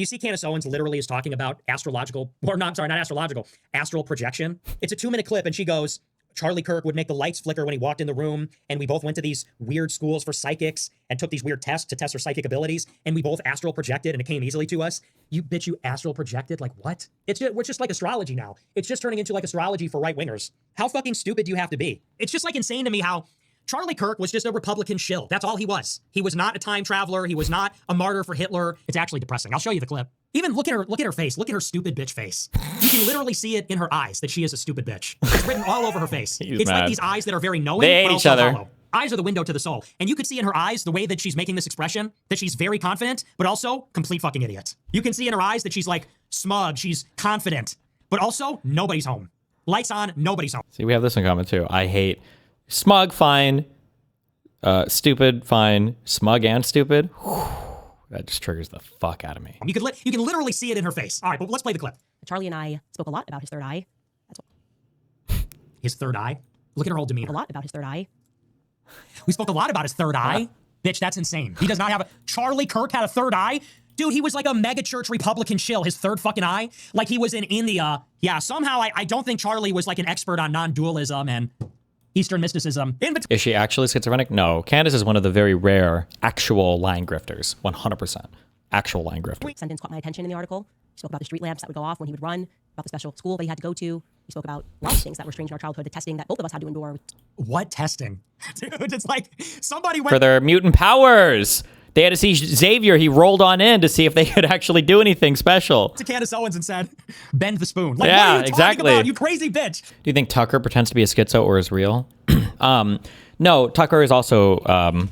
you see Candace Owens literally is talking about astrological, or no, I'm sorry, not astrological, astral projection. It's a 2-minute clip, and she goes, Charlie Kirk would make the lights flicker when he walked in the room, and we both went to these weird schools for psychics and took these weird tests to test our psychic abilities, and we both astral projected, and it came easily to us. You bitch, you astral projected? Like, what? It's just like astrology now. It's just turning into like astrology for right-wingers. How fucking stupid do you have to be? It's just like insane to me how Charlie Kirk was just a Republican shill. That's all he was. He was not a time traveler. He was not a martyr for Hitler. It's actually depressing. I'll show you the clip. Even look at her face. Look at her stupid bitch face. You can literally see it in her eyes that she is a stupid bitch. It's written all over her face. It's mad. Like these eyes that are very knowing. They hate each other. Hollow. Eyes are the window to the soul. And you could see in her eyes the way that she's making this expression, that she's very confident, but also complete fucking idiot. You can see in her eyes that she's like smug, she's confident, but also nobody's home. Lights on, nobody's home. See, we have this in common too. I hate smug, fine. Stupid, fine. Smug and stupid. Whew. That just triggers the fuck out of me. You can literally see it in her face. All right, but let's play the clip. Charlie and I spoke a lot about his third eye. His third eye? Look at her whole demeanor. A lot about his third eye. We spoke a lot about his third eye. Bitch, that's insane. He does not have a... Charlie Kirk had a third eye? Dude, he was like a megachurch Republican shill, his third fucking eye. Like he was in India. Yeah, somehow I don't think Charlie was like an expert on non-dualism and Eastern mysticism. Is she actually schizophrenic? No. Candace is one of the very rare actual line grifters. 100%. Actual line grifter. Sentence caught my attention in the article. He spoke about the street lamps that would go off when he would run, about the special school that he had to go to. He spoke about a lot of things that were strange in our childhood, the testing that both of us had to endure. What testing? Dude, it's like somebody went... For their mutant powers. They had to see Xavier. He rolled on in to see if they could actually do anything special. To Candace Owens and said, bend the spoon. Like, yeah, what are you exactly. talking about, you crazy bitch? Do you think Tucker pretends to be a schizo or is real? No, Tucker is also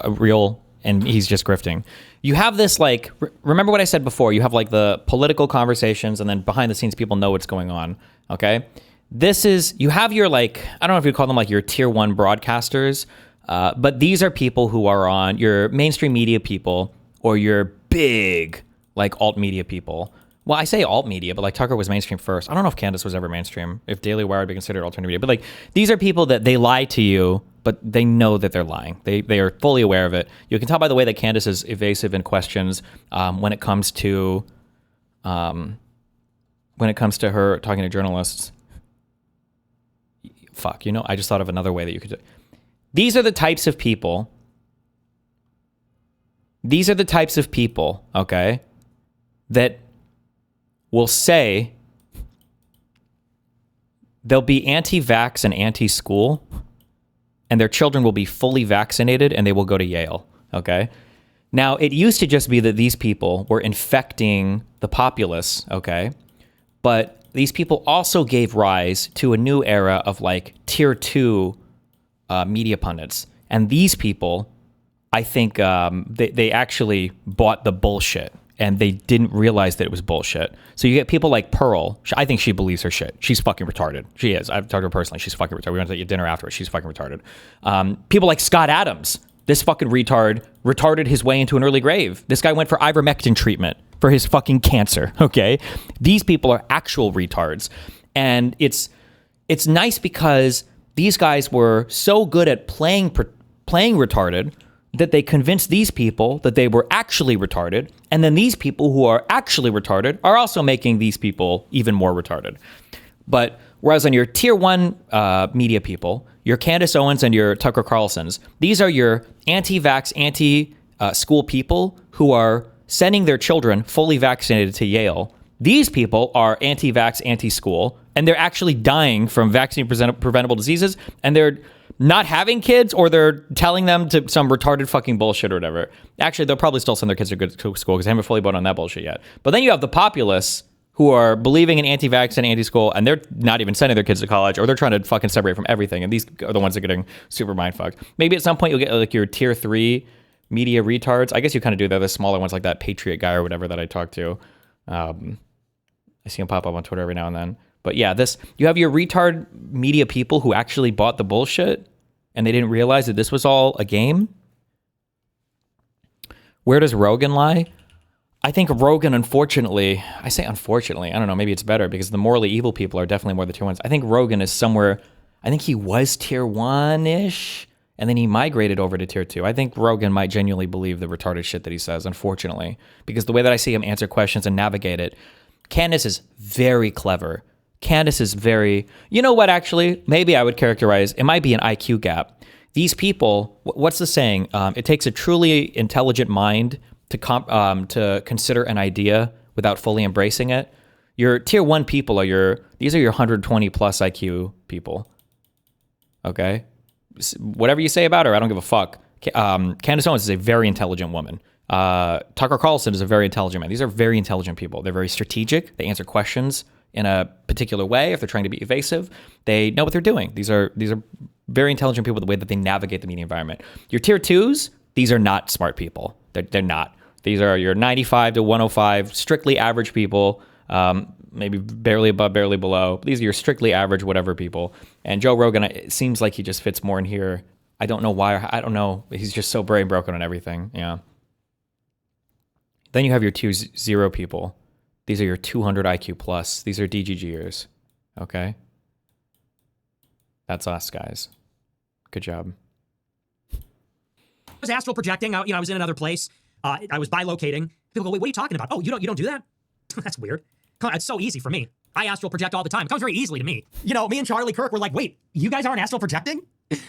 real, and he's just grifting. You have this, like, remember what I said before? You have, like, the political conversations, and then behind the scenes, people know what's going on, okay? This is, you have your, like, I don't know if you call them, like, your tier 1 broadcasters, but these are people who are on your mainstream media people or your big, like, alt media people. Well, I say alt media, but like Tucker was mainstream first. I don't know if Candace was ever mainstream, if Daily Wire would be considered alternative media. But like, these are people that they lie to you, but they know that they're lying. They are fully aware of it. You can tell by the way that Candace is evasive in questions when it comes to her talking to journalists. Fuck, you know, I just thought of another way that you could do it. These are the types of people. Okay, that will say they'll be anti-vax and anti-school, and their children will be fully vaccinated and they will go to Yale, okay? Now, it used to just be that these people were infecting the populace, okay? But these people also gave rise to a new era of like tier 2 media pundits. And these people, I think they actually bought the bullshit and they didn't realize that it was bullshit. So you get people like Pearl. I think she believes her shit. She's fucking retarded. She is. I've talked to her personally. She's fucking retarded. We went to eat dinner afterwards. She's fucking retarded. People like Scott Adams. This fucking retarded his way into an early grave. This guy went for ivermectin treatment for his fucking cancer, okay? These people are actual retards. And it's nice because these guys were so good at playing retarded that they convinced these people that they were actually retarded. And then these people who are actually retarded are also making these people even more retarded. But whereas on your tier 1 media people, your Candace Owens and your Tucker Carlsons, these are your anti-vax, anti-school people who are sending their children fully vaccinated to Yale. These people are anti-vax, anti-school, and they're actually dying from vaccine-preventable diseases, and they're not having kids, or they're telling them to some retarded fucking bullshit or whatever. Actually, they'll probably still send their kids to school because they haven't fully bought on that bullshit yet. But then you have the populace who are believing in anti-vax and anti-school, and they're not even sending their kids to college, or they're trying to fucking separate from everything. And these are the ones that are getting super mind-fucked. Maybe at some point you'll get like your tier 3 media retards. I guess you kind of do that. The smaller ones like that Patriot guy or whatever that I talked to. I see him pop up on Twitter every now and then. But yeah, you have your retard media people who actually bought the bullshit and they didn't realize that this was all a game. Where does Rogan lie? I think Rogan, unfortunately, I say unfortunately, I don't know, maybe it's better because the morally evil people are definitely more the tier 1s. I think Rogan is somewhere, I think he was tier 1-ish, and then he migrated over to tier 2. I think Rogan might genuinely believe the retarded shit that he says, unfortunately, because the way that I see him answer questions and navigate it, Candace is very clever. Candace is very, you know what, actually, maybe I would characterize, it might be an IQ gap. These people, what's the saying? It takes a truly intelligent mind to consider an idea without fully embracing it. Your tier 1 people these are your 120 plus IQ people. Okay? Whatever you say about her, I don't give a fuck. Candace Owens is a very intelligent woman. Tucker Carlson is a very intelligent man. These are very intelligent people. They're very strategic. They answer questions in a particular way. If they're trying to be evasive, they know what they're doing. These are very intelligent people, the way that they navigate the media environment. Your tier 2s, these are not smart people. They're not. These are your 95 to 105, strictly average people, maybe barely above, barely below. These are your strictly average whatever people. And Joe Rogan, it seems like he just fits more in here. I don't know why. I don't know. He's just so brain broken on everything. Yeah. Then you have your 2-0 people. These are your 200 IQ plus. These are DGGers. Okay? That's us, guys. Good job. I was astral projecting. I was in another place. I was bilocating. People go, wait, what are you talking about? Oh, you don't do that? That's weird. It's so easy for me. I astral project all the time. It comes very easily to me. Me and Charlie Kirk were like, wait, you guys aren't astral projecting?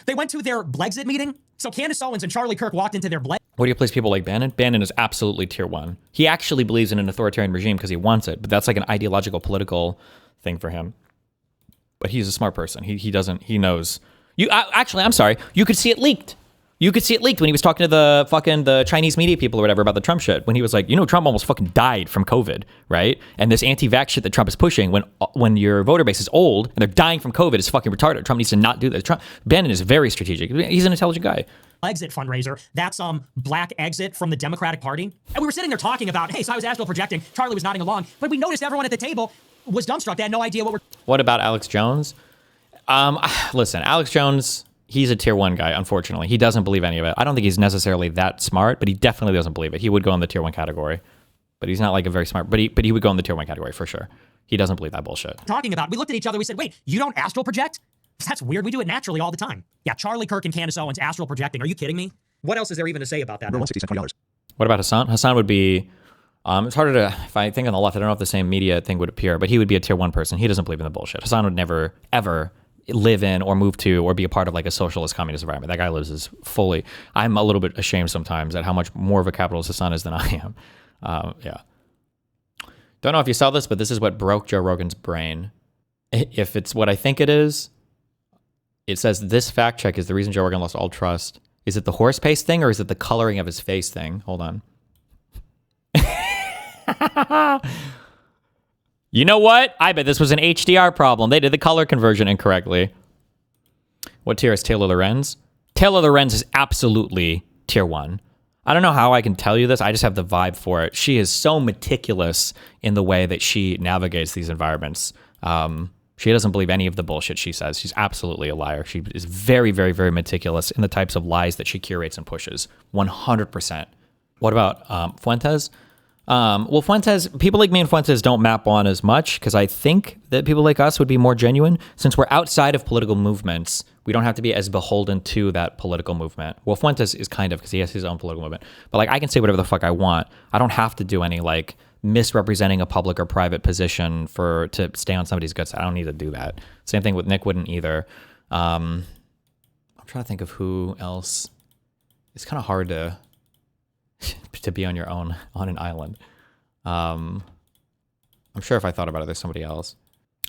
They went to their Blexit meeting. So Candace Owens and Charlie Kirk walked into their Where do you place people like Bannon? Bannon is absolutely tier 1. He actually believes in an authoritarian regime because he wants it, but that's like an ideological, political thing for him. But he's a smart person. He knows. Actually, I'm sorry. You could see it leaked. You could see it leaked when he was talking to the Chinese media people or whatever about the Trump shit. When he was like, Trump almost fucking died from COVID, right? And this anti-vax shit that Trump is pushing, when your voter base is old and they're dying from COVID, is fucking retarded. Trump needs to not do that. Bannon is very strategic. He's an intelligent guy. Exit fundraiser. That's black exit from the Democratic Party. And we were sitting there talking about, hey, so I was astral projecting. Charlie was nodding along, but we noticed everyone at the table was dumbstruck. They had no idea what we're. What about Alex Jones? Listen, Alex Jones. He's a tier 1 guy, unfortunately. He doesn't believe any of it. I don't think he's necessarily that smart, but he definitely doesn't believe it. He would go in the tier 1 category, but he's not like a very smart, but he would go in the tier 1 category for sure. He doesn't believe that bullshit. Talking about, we looked at each other, we said, wait, you don't astral project? That's weird. We do it naturally all the time. Yeah, Charlie Kirk and Candace Owens astral projecting. Are you kidding me? What else is there even to say about that? $160, What about Hassan? Hassan would be, it's harder to, if I think on the left, I don't know if the same media thing would appear, but he would be a tier 1 person. He doesn't believe in the bullshit. Hassan would never, ever live in or move to or be a part of like a socialist communist environment. That guy lives as fully. I'm a little bit ashamed sometimes at how much more of a capitalist Hassan is than I am. Yeah. Don't know if you saw this, but this is what broke Joe Rogan's brain. If it's what I think it is, it says this fact check is the reason Joe Rogan lost all trust. Is it the horse paste thing or is it the coloring of his face thing? Hold on. You know what? I bet this was an HDR problem. They did the color conversion incorrectly. What tier is Taylor Lorenz? Taylor Lorenz is absolutely tier 1. I don't know how I can tell you this. I just have the vibe for it. She is so meticulous in the way that she navigates these environments. She doesn't believe any of the bullshit she says. She's absolutely a liar. She is very, very, very meticulous in the types of lies that she curates and pushes. 100%. What about Fuentes? Well, Fuentes, people like me and Fuentes don't map on as much because I think that people like us would be more genuine. Since we're outside of political movements, we don't have to be as beholden to that political movement. Well, Fuentes is kind of, because he has his own political movement. But like, I can say whatever the fuck I want. I don't have to do any like misrepresenting a public or private position to stay on somebody's good side. I don't need to do that. Same thing with Nick wouldn't either. I'm trying to think of who else. It's kind of hard to be on your own on an island. I'm sure if I thought about it, there's somebody else.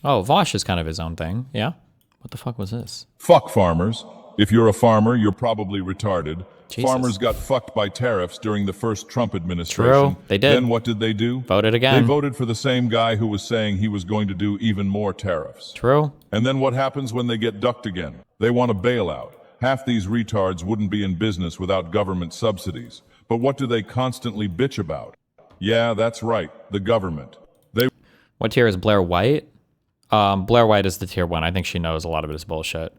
Oh, Vosh is kind of his own thing. Yeah. What the fuck was this? Fuck farmers. If you're a farmer, you're probably retarded. Jesus. Farmers got fucked by tariffs during the first Trump administration. True, they did. Then what did they do? Voted again. They voted for the same guy who was saying he was going to do even more tariffs. True. And then what happens when they get ducked again? They want a bailout. Half these retards wouldn't be in business without government subsidies. But what do they constantly bitch about? Yeah, that's right, the government. What tier is Blair White? Blair White is the tier 1. I think she knows a lot of it is bullshit.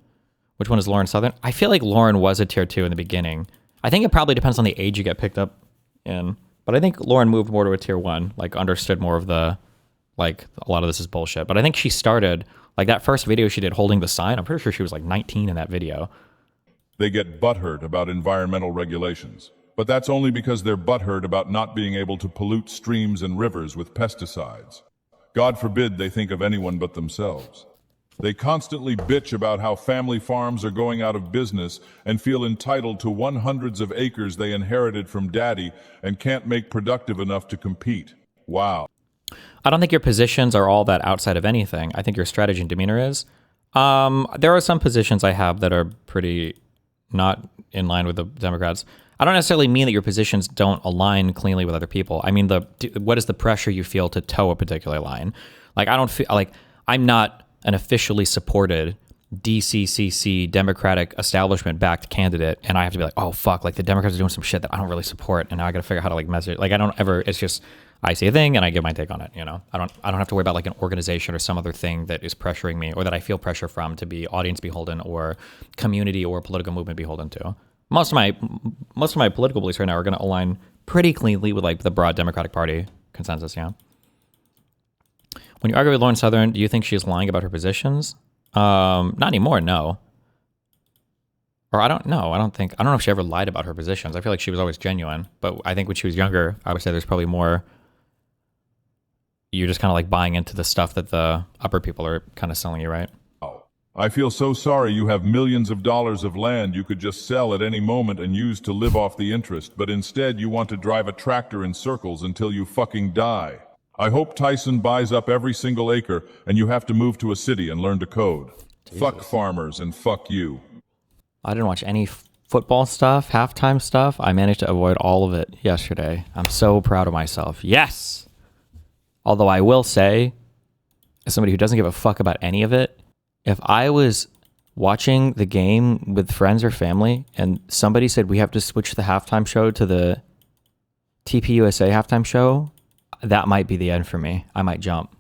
Which one is Lauren Southern? I feel like Lauren was a tier 2 in the beginning. I think it probably depends on the age you get picked up in. But I think Lauren moved more to a tier 1, like understood more of the, like, a lot of this is bullshit. But I think she started, like that first video she did holding the sign, I'm pretty sure she was like 19 in that video. They get butthurt about environmental regulations. But that's only because they're butthurt about not being able to pollute streams and rivers with pesticides. God forbid they think of anyone but themselves. They constantly bitch about how family farms are going out of business and feel entitled to 100s of acres they inherited from daddy and can't make productive enough to compete. Wow. I don't think your positions are all that outside of anything. I think your strategy and demeanor is. There are some positions I have that are pretty not in line with the Democrats. I don't necessarily mean that your positions don't align cleanly with other people. I mean, what is the pressure you feel to toe a particular line? Like, I don't feel like I'm not an officially supported DCCC Democratic establishment-backed candidate, and I have to be like, oh fuck, like the Democrats are doing some shit that I don't really support, and now I got to figure out how to like message. Like, I don't ever. It's just I see a thing and I give my take on it. You know, I don't have to worry about like an organization or some other thing that is pressuring me or that I feel pressure from to be audience beholden or community or political movement beholden to. Most of my political beliefs right now are going to align pretty cleanly with like the broad Democratic Party consensus. Yeah. When you argue with Lauren Southern, do you think she's lying about her positions? Not anymore, no. Or I don't know. I don't know if she ever lied about her positions. I feel like she was always genuine. But I think when she was younger, I would say there's probably more. You're just kind of like buying into the stuff that the upper people are kind of selling you, right? I feel so sorry you have millions of dollars of land you could just sell at any moment and use to live off the interest, but instead you want to drive a tractor in circles until you fucking die. I hope Tyson buys up every single acre and you have to move to a city and learn to code. Jesus. Fuck farmers and fuck you. I didn't watch any football stuff, halftime stuff. I managed to avoid all of it yesterday. I'm so proud of myself. Yes! Although I will say, as somebody who doesn't give a fuck about any of it, if I was watching the game with friends or family and somebody said we have to switch the halftime show to the TPUSA halftime show, that might be the end for me. I might jump.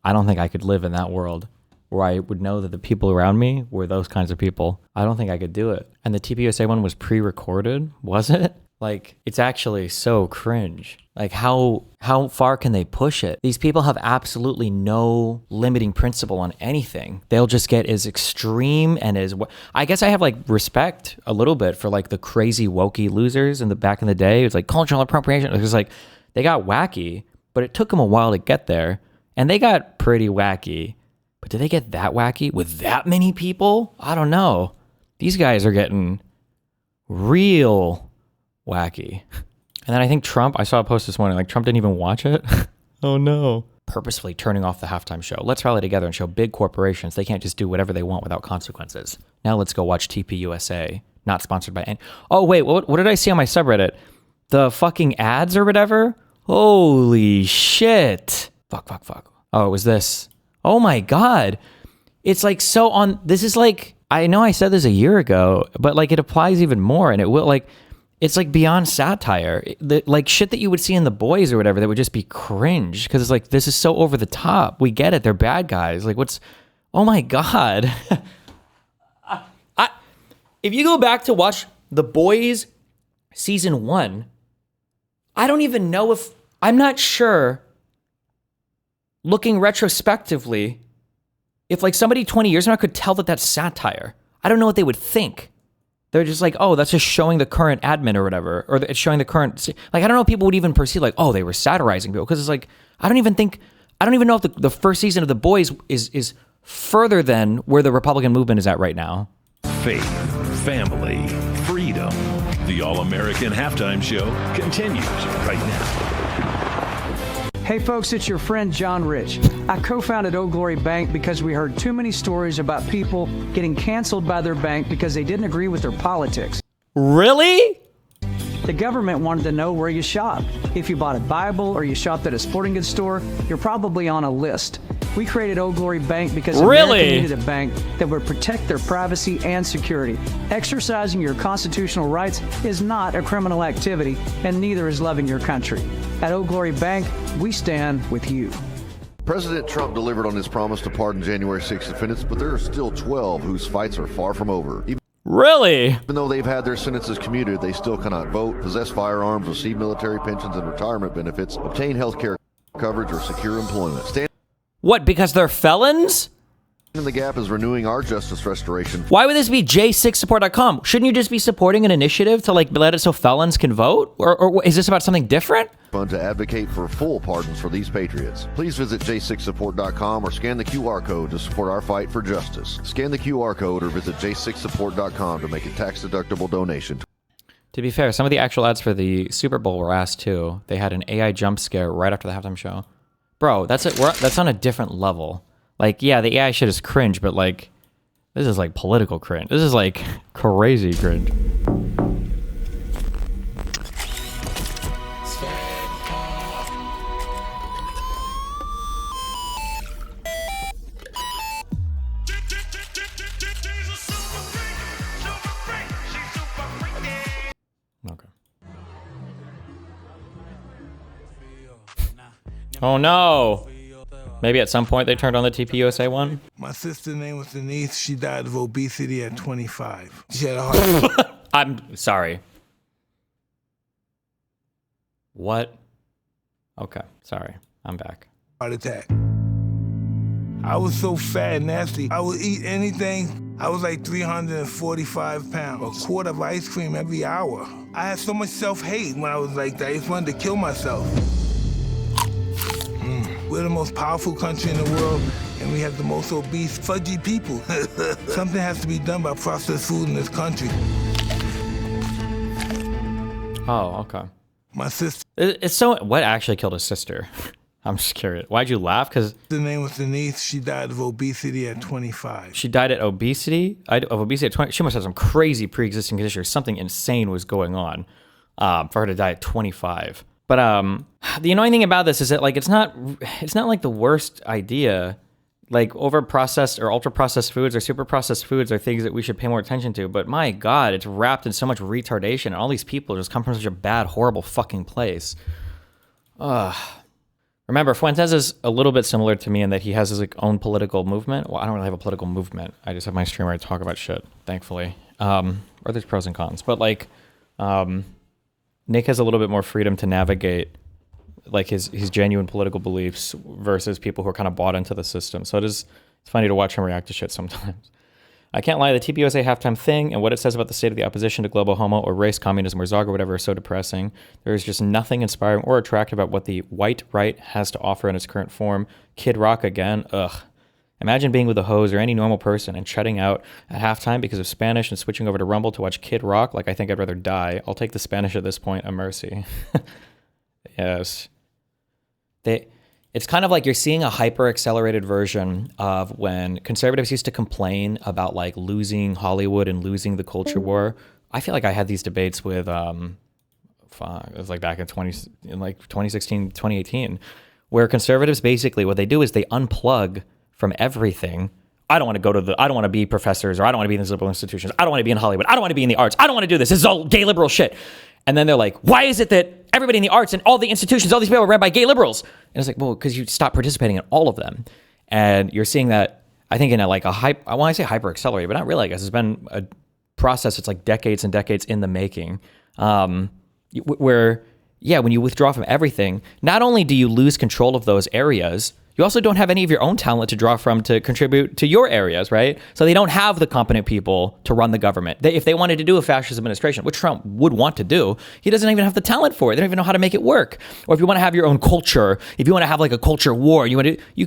I don't think I could live in that world where I would know that the people around me were those kinds of people. I don't think I could do it. And the TPUSA one was pre-recorded, was it? Like, it's actually so cringe. Like, how far can they push it? These people have absolutely no limiting principle on anything. They'll just get as extreme and as... I guess I have, like, respect a little bit for, like, the crazy wokey losers in the back in the day. It was like cultural appropriation. It was like, they got wacky, but it took them a while to get there. And they got pretty wacky. But did they get that wacky with that many people? I don't know. These guys are getting real wacky. And then I think Trump, I saw a post this morning, like Trump didn't even watch it. Oh no. Purposefully turning off the halftime show. Let's rally together and show big corporations they can't just do whatever they want without consequences. Now let's go watch TPUSA. Not sponsored by any... Oh wait, what did I see on my subreddit? The fucking ads or whatever? Holy shit. Fuck. Oh, it was this. Oh my God. It's like so on... This is like... I know I said this a year ago, but like it applies even more and it will like... It's like beyond satire, like shit that you would see in The Boys or whatever that would just be cringe because it's like, this is so over the top. We get it. They're bad guys. Like what's, oh my God. If you go back to watch The Boys season 1, I don't even know if, I'm not sure looking retrospectively, if like somebody 20 years from now could tell that that's satire. I don't know what they would think. They're just like, oh, that's just showing the current admin or whatever. Or it's showing the current... Like, I don't know if people would even perceive like, oh, they were satirizing people. Because it's like, I don't even know if the first season of The Boys is further than where the Republican movement is at right now. Faith, family, freedom. The All-American Halftime Show continues right now. Hey folks, it's your friend John Rich. I co-founded Old Glory Bank because we heard too many stories about people getting canceled by their bank because they didn't agree with their politics. Really? The government wanted to know where you shop. If you bought a Bible or you shopped at a sporting goods store, you're probably on a list. We created Old Glory Bank because America needed a bank that would protect their privacy and security. Exercising your constitutional rights is not a criminal activity, and neither is loving your country. At Old Glory Bank, we stand with you. President Trump delivered on his promise to pardon January 6 defendants, but there are still 12 whose fights are far from over. Really? Even though they've had their sentences commuted, they still cannot vote, possess firearms, receive military pensions and retirement benefits, obtain health care coverage, or secure employment. What, because they're felons? The Gap is renewing our justice restoration. Why would this be j6support.com? Shouldn't you just be supporting an initiative to like let it so felons can vote? Or is this about something different? Fund to advocate for full pardons for these patriots. Please visit j6support.com or scan the QR code to support our fight for justice. Scan the QR code or visit j6support.com to make a tax-deductible donation. To be fair, some of the actual ads for the Super Bowl were asked too. They had an AI jump scare right after the halftime show. Bro, that's on a different level. Like, yeah, the AI shit is cringe, but like, this is like political cringe. This is like crazy cringe. Okay. Oh no! Maybe at some point they turned on the TPUSA one? My sister's name was Denise. She died of obesity at 25. She had a heart I'm sorry. What? Okay, sorry. I'm back. attack. I was so fat and nasty. I would eat anything. I was like 345 pounds. A quart of ice cream every hour. I had so much self-hate when I was like that. I just wanted to kill myself. We're the most powerful country in the world, and we have the most obese, fudgy people. Something has to be done about processed food in this country. Oh, okay. My sister. It's so. What actually killed his sister? I'm just curious. Why'd you laugh? Because the name was Denise. She died of obesity at 25. She died of obesity at 20. She must have some crazy pre-existing condition or something insane was going on for her to die at 25. But the annoying thing about this is that like it's not like the worst idea. Like over processed or ultra processed foods or super processed foods are things that we should pay more attention to. But my God, it's wrapped in so much retardation, and all these people just come from such a bad, horrible fucking place. Remember, Fuentes is a little bit similar to me in that he has his like own political movement. Well, I don't really have a political movement. I just have my stream where I talk about shit, thankfully. Or there's pros and cons. But like, Nick has a little bit more freedom to navigate like his genuine political beliefs versus people who are kind of bought into the system. So it's funny to watch him react to shit sometimes. I can't lie, the TPUSA halftime thing and what it says about the state of the opposition to global homo or race, communism, or Zog or whatever is so depressing. There is just nothing inspiring or attractive about what the white right has to offer in its current form. Kid Rock again, ugh. Imagine being with a hose or any normal person and shutting out at halftime because of Spanish and switching over to Rumble to watch Kid Rock. Like, I think I'd rather die. I'll take the Spanish at this point, a mercy. Yes. It's kind of like you're seeing a hyper-accelerated version of when conservatives used to complain about like losing Hollywood and losing the culture war. I feel like I had these debates with, it was like back in 2016, 2018, where conservatives basically what they do is they unplug from everything. I don't want to be professors, or I don't want to be in these liberal institutions. I don't want to be in Hollywood. I don't want to be in the arts. I don't want to do this. This is all gay liberal shit. And then they're like, why is it that everybody in the arts and all the institutions, all these people are ran by gay liberals? And it's like, well, because you stop participating in all of them. And you're seeing that, I think, in I want to say hyper accelerated, but not really. I guess it's been a process that's like decades and decades in the making. Where, yeah, when you withdraw from everything, not only do you lose control of those areas, you also don't have any of your own talent to draw from to contribute to your areas, right? So they don't have the competent people to run the government. If they wanted to do a fascist administration, which Trump would want to do, he doesn't even have the talent for it. They don't even know how to make it work. Or if you want to have your own culture, if you want to have like a culture war, you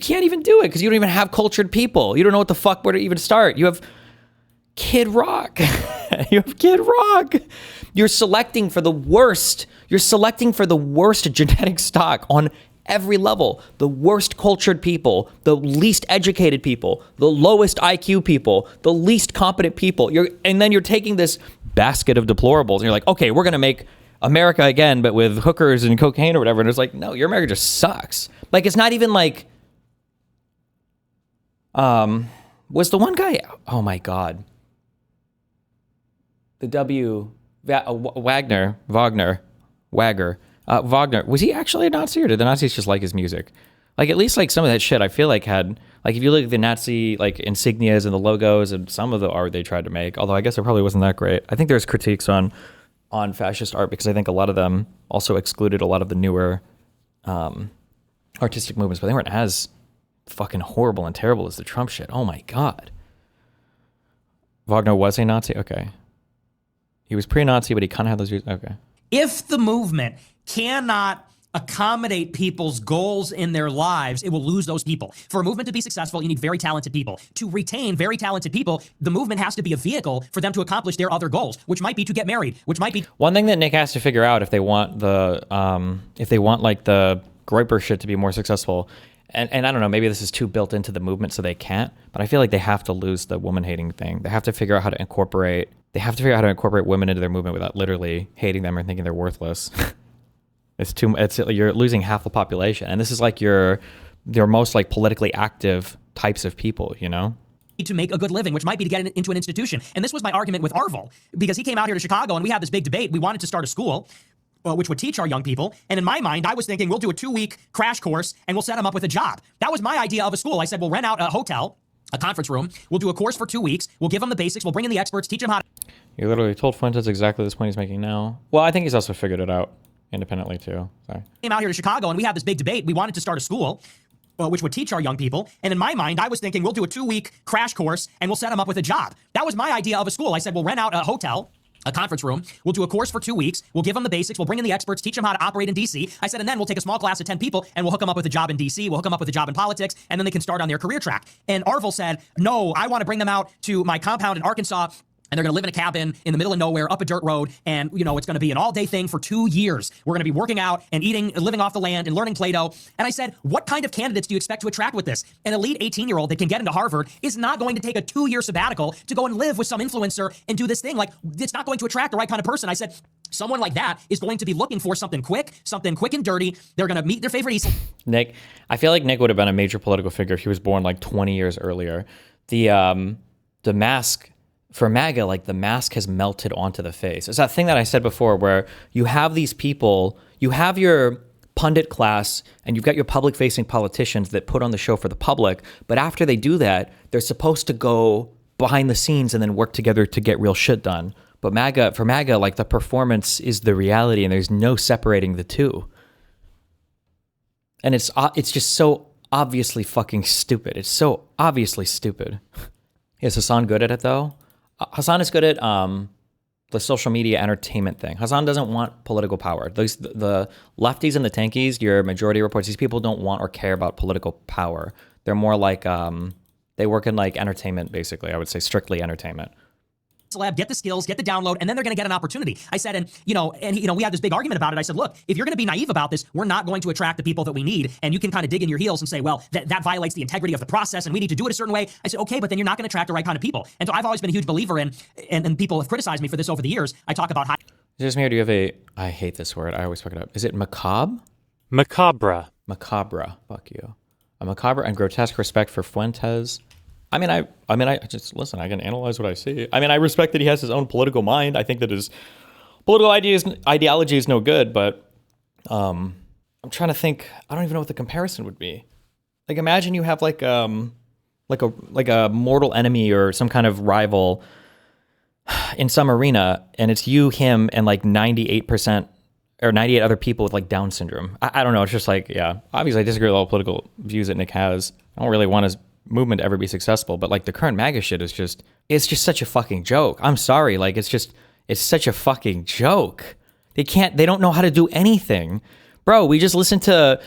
can't even do it because you don't even have cultured people. You don't know what the fuck where to even start. You have Kid Rock. You have Kid Rock. You're selecting for the worst. You're selecting for the worst genetic stock on every level. The worst cultured people, the least educated people, the lowest IQ people, the least competent people. And then you're taking this basket of deplorables and you're like, okay, we're going to make America again, but with hookers and cocaine or whatever. And it's like, no, your America just sucks. Like, it's not even like, was the one guy, oh my God. The Wagner, was he actually a Nazi, or did the Nazis just like his music? Like, at least like some of that shit I feel like had, like, if you look at the Nazi like insignias and the logos and some of the art they tried to make, although I guess it probably wasn't that great. I think there's critiques on fascist art because I think a lot of them also excluded a lot of the newer artistic movements, but they weren't as fucking horrible and terrible as the Trump shit. Oh my God. Wagner was a Nazi? Okay. He was pre-Nazi, but he kind of had those views. Okay. If the movement cannot accommodate people's goals in their lives, it will lose those people. For a movement to be successful, you need very talented people. To retain very talented people, the movement has to be a vehicle for them to accomplish their other goals, which might be to get married, which might be... One thing that Nick has to figure out if they want like the Groyper shit to be more successful, and I don't know, maybe this is too built into the movement so they can't, but I feel like they have to lose the woman hating thing. They have to figure out how to incorporate women into their movement without literally hating them or thinking they're worthless. You're losing half the population, and this is like your most like politically active types of people, you know? To make a good living, which might be to get into an institution. And this was my argument with Arvel, because he came out here to Chicago and we had this big debate. We wanted to start a school which would teach our young people. And in my mind, I was thinking we'll do a 2-week crash course and we'll set them up with a job. That was my idea of a school. I said, we'll rent out a hotel, a conference room. We'll do a course for 2 weeks. We'll give them the basics. We'll bring in the experts, teach them how to... You literally told Fuentes exactly this point he's making now. Well, I think he's also figured it out independently too. Sorry. Came out here to Chicago and we had this big debate. We wanted to start a school which would teach our young people. And in my mind, I was thinking we'll do a 2-week crash course and we'll set them up with a job. That was my idea of a school. I said, we'll rent out a hotel, a conference room. We'll do a course for 2 weeks. We'll give them the basics. We'll bring in the experts, teach them how to operate in DC. I said, and then we'll take a small class of 10 people and we'll hook them up with a job in DC. We'll hook them up with a job in politics, and then they can start on their career track. And Arvel said, no, I want to bring them out to my compound in Arkansas, and they're going to live in a cabin in the middle of nowhere up a dirt road. And, you know, it's going to be an all-day thing for 2 years. We're going to be working out and eating, living off the land and learning Play-Doh. And I said, what kind of candidates do you expect to attract with this? An elite 18-year-old that can get into Harvard is not going to take a 2-year sabbatical to go and live with some influencer and do this thing. Like, it's not going to attract the right kind of person. I said, someone like that is going to be looking for something quick and dirty. They're going to meet their favorite Nick, I feel like Nick would have been a major political figure if he was born like 20 years earlier. The mask... For MAGA, like the mask has melted onto the face. It's that thing that I said before where you have these people, you have your pundit class and you've got your public-facing politicians that put on the show for the public, but after they do that, they're supposed to go behind the scenes and then work together to get real shit done. But for MAGA, like the performance is the reality and there's no separating the two. And it's just so obviously fucking stupid. It's so obviously stupid. Is Hassan good at it though? Hassan is good at the social media entertainment thing. Hassan doesn't want political power. The lefties and the tankies, your majority reports, these people don't want or care about political power. They're more like, they work in like entertainment, basically. I would say strictly entertainment. Lab, get the skills, get the download, and then they're going to get an opportunity. I said, and we had this big argument about it. I said, look, if you're going to be naive about this, we're not going to attract the people that we need. And you can kind of dig in your heels and say, well, that violates the integrity of the process and we need to do it a certain way. I said, okay, but then you're not going to attract the right kind of people. And so I've always been a huge believer in, and people have criticized me for this over the years. I talk about how... Is this me or do you have I hate this word. I always fuck it up. Is it macabre? Macabre. Macabre. Fuck you. A macabre and grotesque respect for Fuentes. I mean, I just listen. I can analyze what I see. I mean, I respect that he has his own political mind. I think that his political ideology is no good. But I'm trying to think. I don't even know what the comparison would be. Like, imagine you have like a mortal enemy or some kind of rival in some arena, and it's you, him, and like 98% or 98 other people with like Down syndrome. I don't know. It's just like, yeah. Obviously, I disagree with all the political views that Nick has. I don't really want his movement to ever be successful, but like the current MAGA shit is just, it's just such a fucking joke. I'm sorry. Like, it's such a fucking joke. They don't know how to do anything. Bro, we just listened to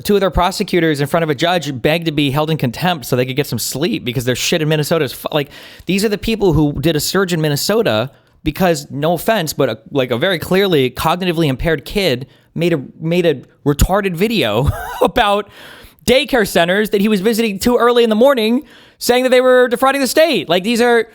two of their prosecutors in front of a judge beg to be held in contempt so they could get some sleep because their shit in Minnesota is like, these are the people who did a surge in Minnesota because, no offense, but a very clearly cognitively impaired kid made a retarded video about daycare centers that he was visiting too early in the morning, saying that they were defrauding the state. Like, they're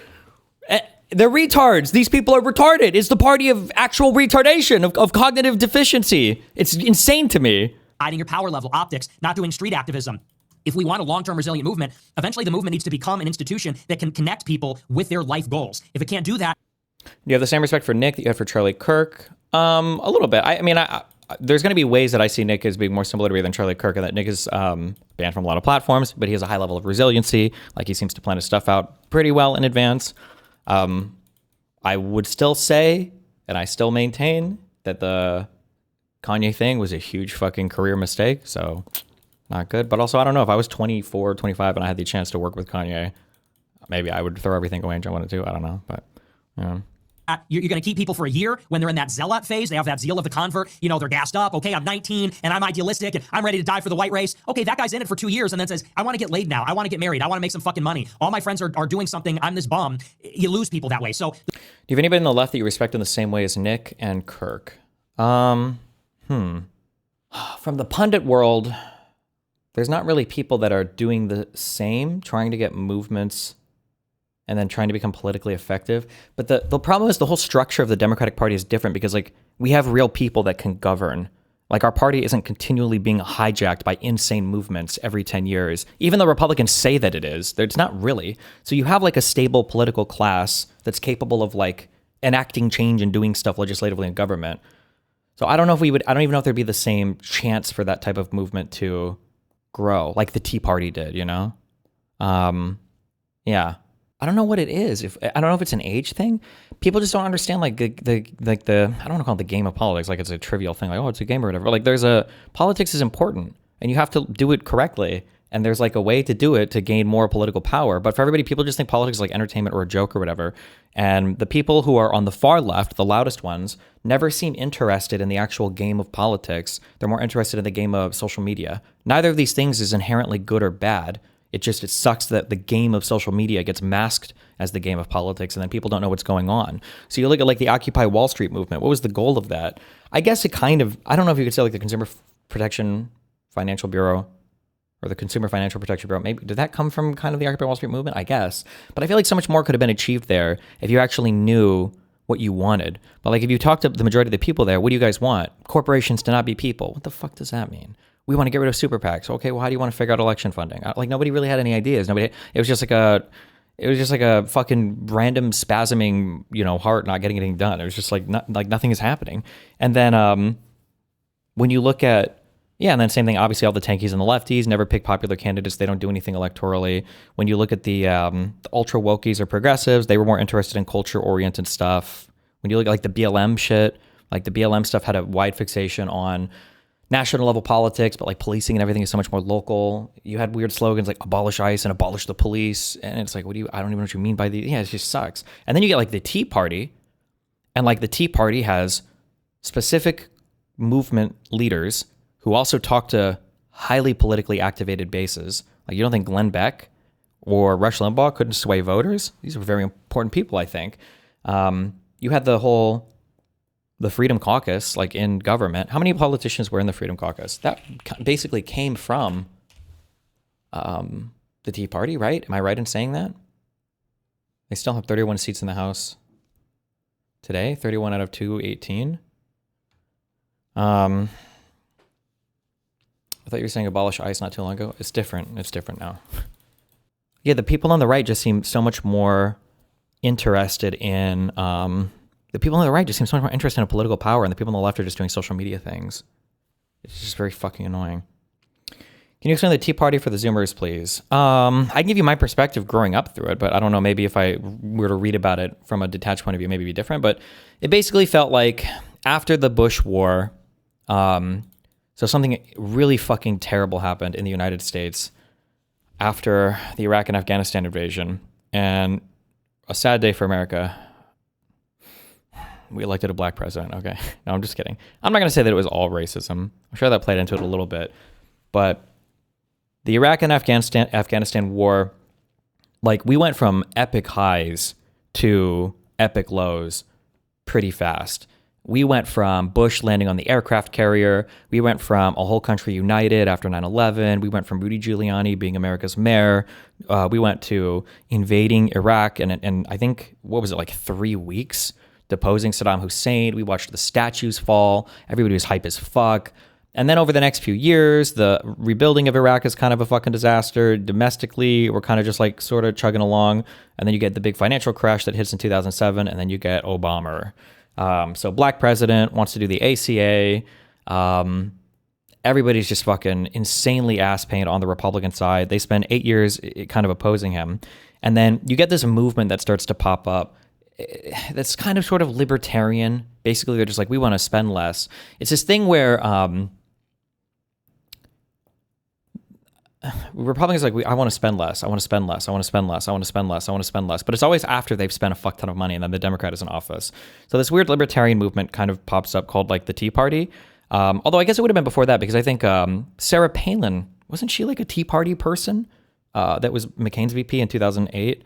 retards. These people are retarded. It's the party of actual retardation, of cognitive deficiency. It's insane to me. Hiding your power level, optics, not doing street activism. If we want a long-term resilient movement, eventually the movement needs to become an institution that can connect people with their life goals. If it can't do that... Do you have the same respect for Nick that you have for Charlie Kirk? A little bit. I mean, there's going to be ways that I see Nick as being more similar to me than Charlie Kirk, and that Nick is banned from a lot of platforms, but he has a high level of resiliency. Like, he seems to plan his stuff out pretty well in advance. I would still say, and I still maintain, that the Kanye thing was a huge fucking career mistake. So not good. But also, I don't know, if I was 24, 25 and I had the chance to work with Kanye, maybe I would throw everything away and jump on it too. I don't know, but You're going to keep people for a year when they're in that zealot phase. They have that zeal of the convert. You know, they're gassed up. Okay, I'm 19 and I'm idealistic and I'm ready to die for the white race. Okay, that guy's in it for 2 years and then says, I want to get laid now. I want to get married. I want to make some fucking money. All my friends are doing something. I'm this bum. You lose people that way. So, do you have anybody on the left that you respect in the same way as Nick and Kirk? From the pundit world, there's not really people that are doing the same, trying to get movements and then trying to become politically effective. But the problem is the whole structure of the Democratic Party is different because, like, we have real people that can govern. Like, our party isn't continually being hijacked by insane movements every 10 years. Even though Republicans say that it is, it's not really. So you have, like, a stable political class that's capable of, like, enacting change and doing stuff legislatively in government. So I don't know if I don't even know if there'd be the same chance for that type of movement to grow, like the Tea Party did, you know? Yeah. I don't know what it is. I don't know if it's an age thing. People just don't understand, like, the I don't want to call it the game of politics, like it's a trivial thing, like, oh, it's a game or whatever. Like, politics is important and you have to do it correctly. And there's, like, a way to do it to gain more political power. But for everybody, people just think politics is like entertainment or a joke or whatever. And the people who are on the far left, the loudest ones, never seem interested in the actual game of politics. They're more interested in the game of social media. Neither of these things is inherently good or bad. It sucks that the game of social media gets masked as the game of politics, and then people don't know what's going on. So you look at, like, the Occupy Wall Street movement. What was the goal of that? I guess it kind of, I don't know if you could say, like, the Consumer Protection Financial Bureau or the Consumer Financial Protection Bureau. Maybe did that come from kind of the Occupy Wall Street movement? I guess. But I feel like so much more could have been achieved there if you actually knew what you wanted. But, like, if you talk to the majority of the people there, what do you guys want? Corporations to not be people. What the fuck does that mean? We want to get rid of super PACs. Okay, well, how do you want to figure out election funding? Like, nobody really had any ideas. It was just like a fucking random spasming, you know, heart not getting anything done. It was just like nothing is happening. And then when you look at, yeah, and then same thing, obviously all the tankies and the lefties never pick popular candidates. They don't do anything electorally. When you look at the ultra wokies or progressives, they were more interested in culture-oriented stuff. When you look at, like, the BLM shit, like, the BLM stuff had a wide fixation on national level politics, but, like, policing and everything is so much more local. You had weird slogans like abolish ICE and abolish the police. And it's like, I don't even know what you mean by these. Yeah, it just sucks. And then you get, like, the Tea Party, and, like, the Tea Party has specific movement leaders who also talk to highly politically activated bases. Like, you don't think Glenn Beck or Rush Limbaugh couldn't sway voters? These are very important people, I think. You had the Freedom Caucus, like, in government. How many politicians were in the Freedom Caucus? That basically came from the Tea Party, right? Am I right in saying that? They still have 31 seats in the House today, 31 out of 218. I thought you were saying abolish ICE not too long ago. It's different. It's different now. Yeah, the people on the right just seem so much more interested in... the people on the right just seem so much more interested in political power, and the people on the left are just doing social media things. It's just very fucking annoying. Can you explain the Tea Party for the Zoomers, please? I can give you my perspective growing up through it, but I don't know, maybe if I were to read about it from a detached point of view, maybe it'd be different. But it basically felt like after the Bush War, so something really fucking terrible happened in the United States after the Iraq and Afghanistan invasion, and a sad day for America. We elected a black president. Okay. No, I'm just kidding. I'm not going to say that it was all racism. I'm sure that played into it a little bit. But the Iraq and Afghanistan war, like, we went from epic highs to epic lows pretty fast. We went from Bush landing on the aircraft carrier. We went from a whole country united after 9/11. We went from Rudy Giuliani being America's mayor. We went to invading Iraq and I think, what was it, like 3 weeks? Deposing Saddam Hussein. We watched the statues fall. Everybody was hype as fuck. And then over the next few years, the rebuilding of Iraq is kind of a fucking disaster. Domestically, we're kind of just like sort of chugging along. And then you get the big financial crash that hits in 2007. And then you get Obama. So black president wants to do the ACA. Everybody's just fucking insanely ass painted on the Republican side. They spend 8 years kind of opposing him. And then you get this movement that starts to pop up that's kind of sort of libertarian. Basically, they're just like, we want to spend less. It's this thing where Republicans are like, I want to spend less. I want to spend less. I want to spend less. I want to spend less. I want to spend less. But it's always after they've spent a fuck ton of money and then the Democrat is in office. So this weird libertarian movement kind of pops up called like the Tea Party. Although I guess it would have been before that because I think Sarah Palin, wasn't she like a Tea Party person? That was McCain's VP in 2008.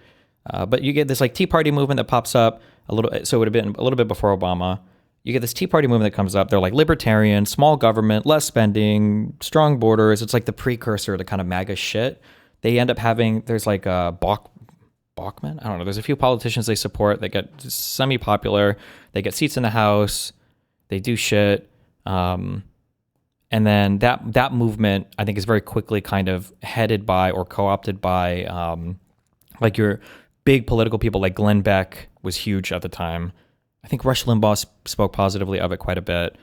But you get this like Tea Party movement that pops up a little. So it would have been a little bit before Obama. You get this Tea Party movement that comes up. They're like libertarian, small government, less spending, strong borders. It's like the precursor to kind of MAGA shit. They end up having, there's like Bachman. I don't know. There's a few politicians they support that get semi-popular. They get seats in the House. They do shit. And then that movement, I think, is very quickly kind of headed by or co-opted by like your big political people like Glenn Beck was huge at the time. I think Rush Limbaugh spoke positively of it quite a bit.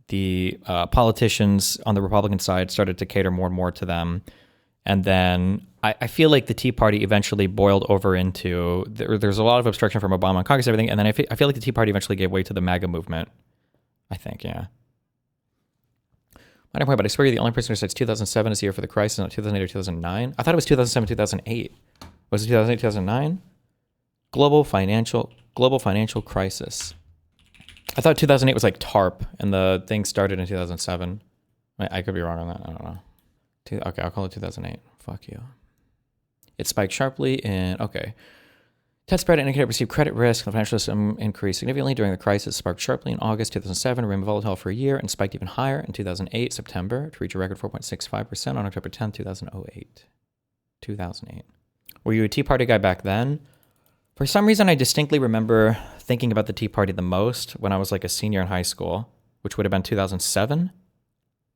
The politicians on the Republican side started to cater more and more to them. And then I feel like the Tea Party eventually boiled over into, there's a lot of obstruction from Obama and Congress and everything. And then I feel like the Tea Party eventually gave way to the MAGA movement. I think, yeah. I don't know, but I swear you're the only person who says 2007 is the year for the crisis, not 2008 or 2009. I thought it was 2007, 2008. Was it 2008, 2009? Global financial crisis. I thought 2008 was like TARP, and the thing started in 2007. I could be wrong on that. I don't know. Okay, I'll call it 2008. Fuck you. It spiked sharply in, okay. Test spread indicator received credit risk. The financial system increased significantly during the crisis. Sparked sharply in August 2007, remained volatile for a year, and spiked even higher in 2008, September, to reach a record 4.65% on October 10, 2008. 2008. Were you a Tea Party guy back then? For some reason, I distinctly remember thinking about the Tea Party the most when I was like a senior in high school, which would have been 2007.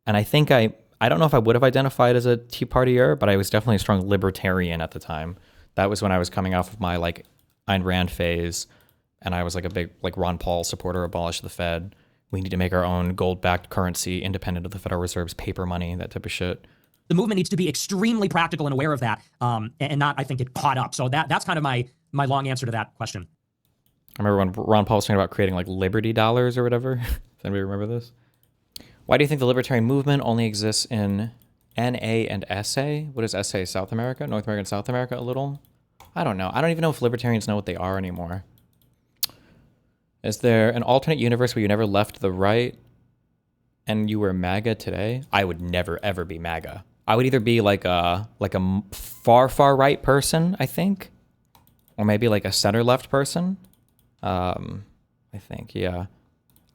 And I think I don't know if I would have identified as a Tea Partier, but I was definitely a strong libertarian at the time. That was when I was coming off of my like Ayn Rand phase, and I was like a big like Ron Paul supporter, abolish the Fed. We need to make our own gold-backed currency independent of the Federal Reserve's paper money, that type of shit. The movement needs to be extremely practical and aware of that, and not, I think, get caught up. So that's kind of my long answer to that question. I remember when Ron Paul was talking about creating like Liberty dollars or whatever. Does anybody remember this? Why do you think the libertarian movement only exists in NA and SA? What is SA? South America? North America and South America a little? I don't know. I don't even know if libertarians know what they are anymore. Is there an alternate universe where you never left the right and you were MAGA today? I would never, ever be MAGA. I would either be like a far right person, I think, or maybe like a center left person. I think, yeah.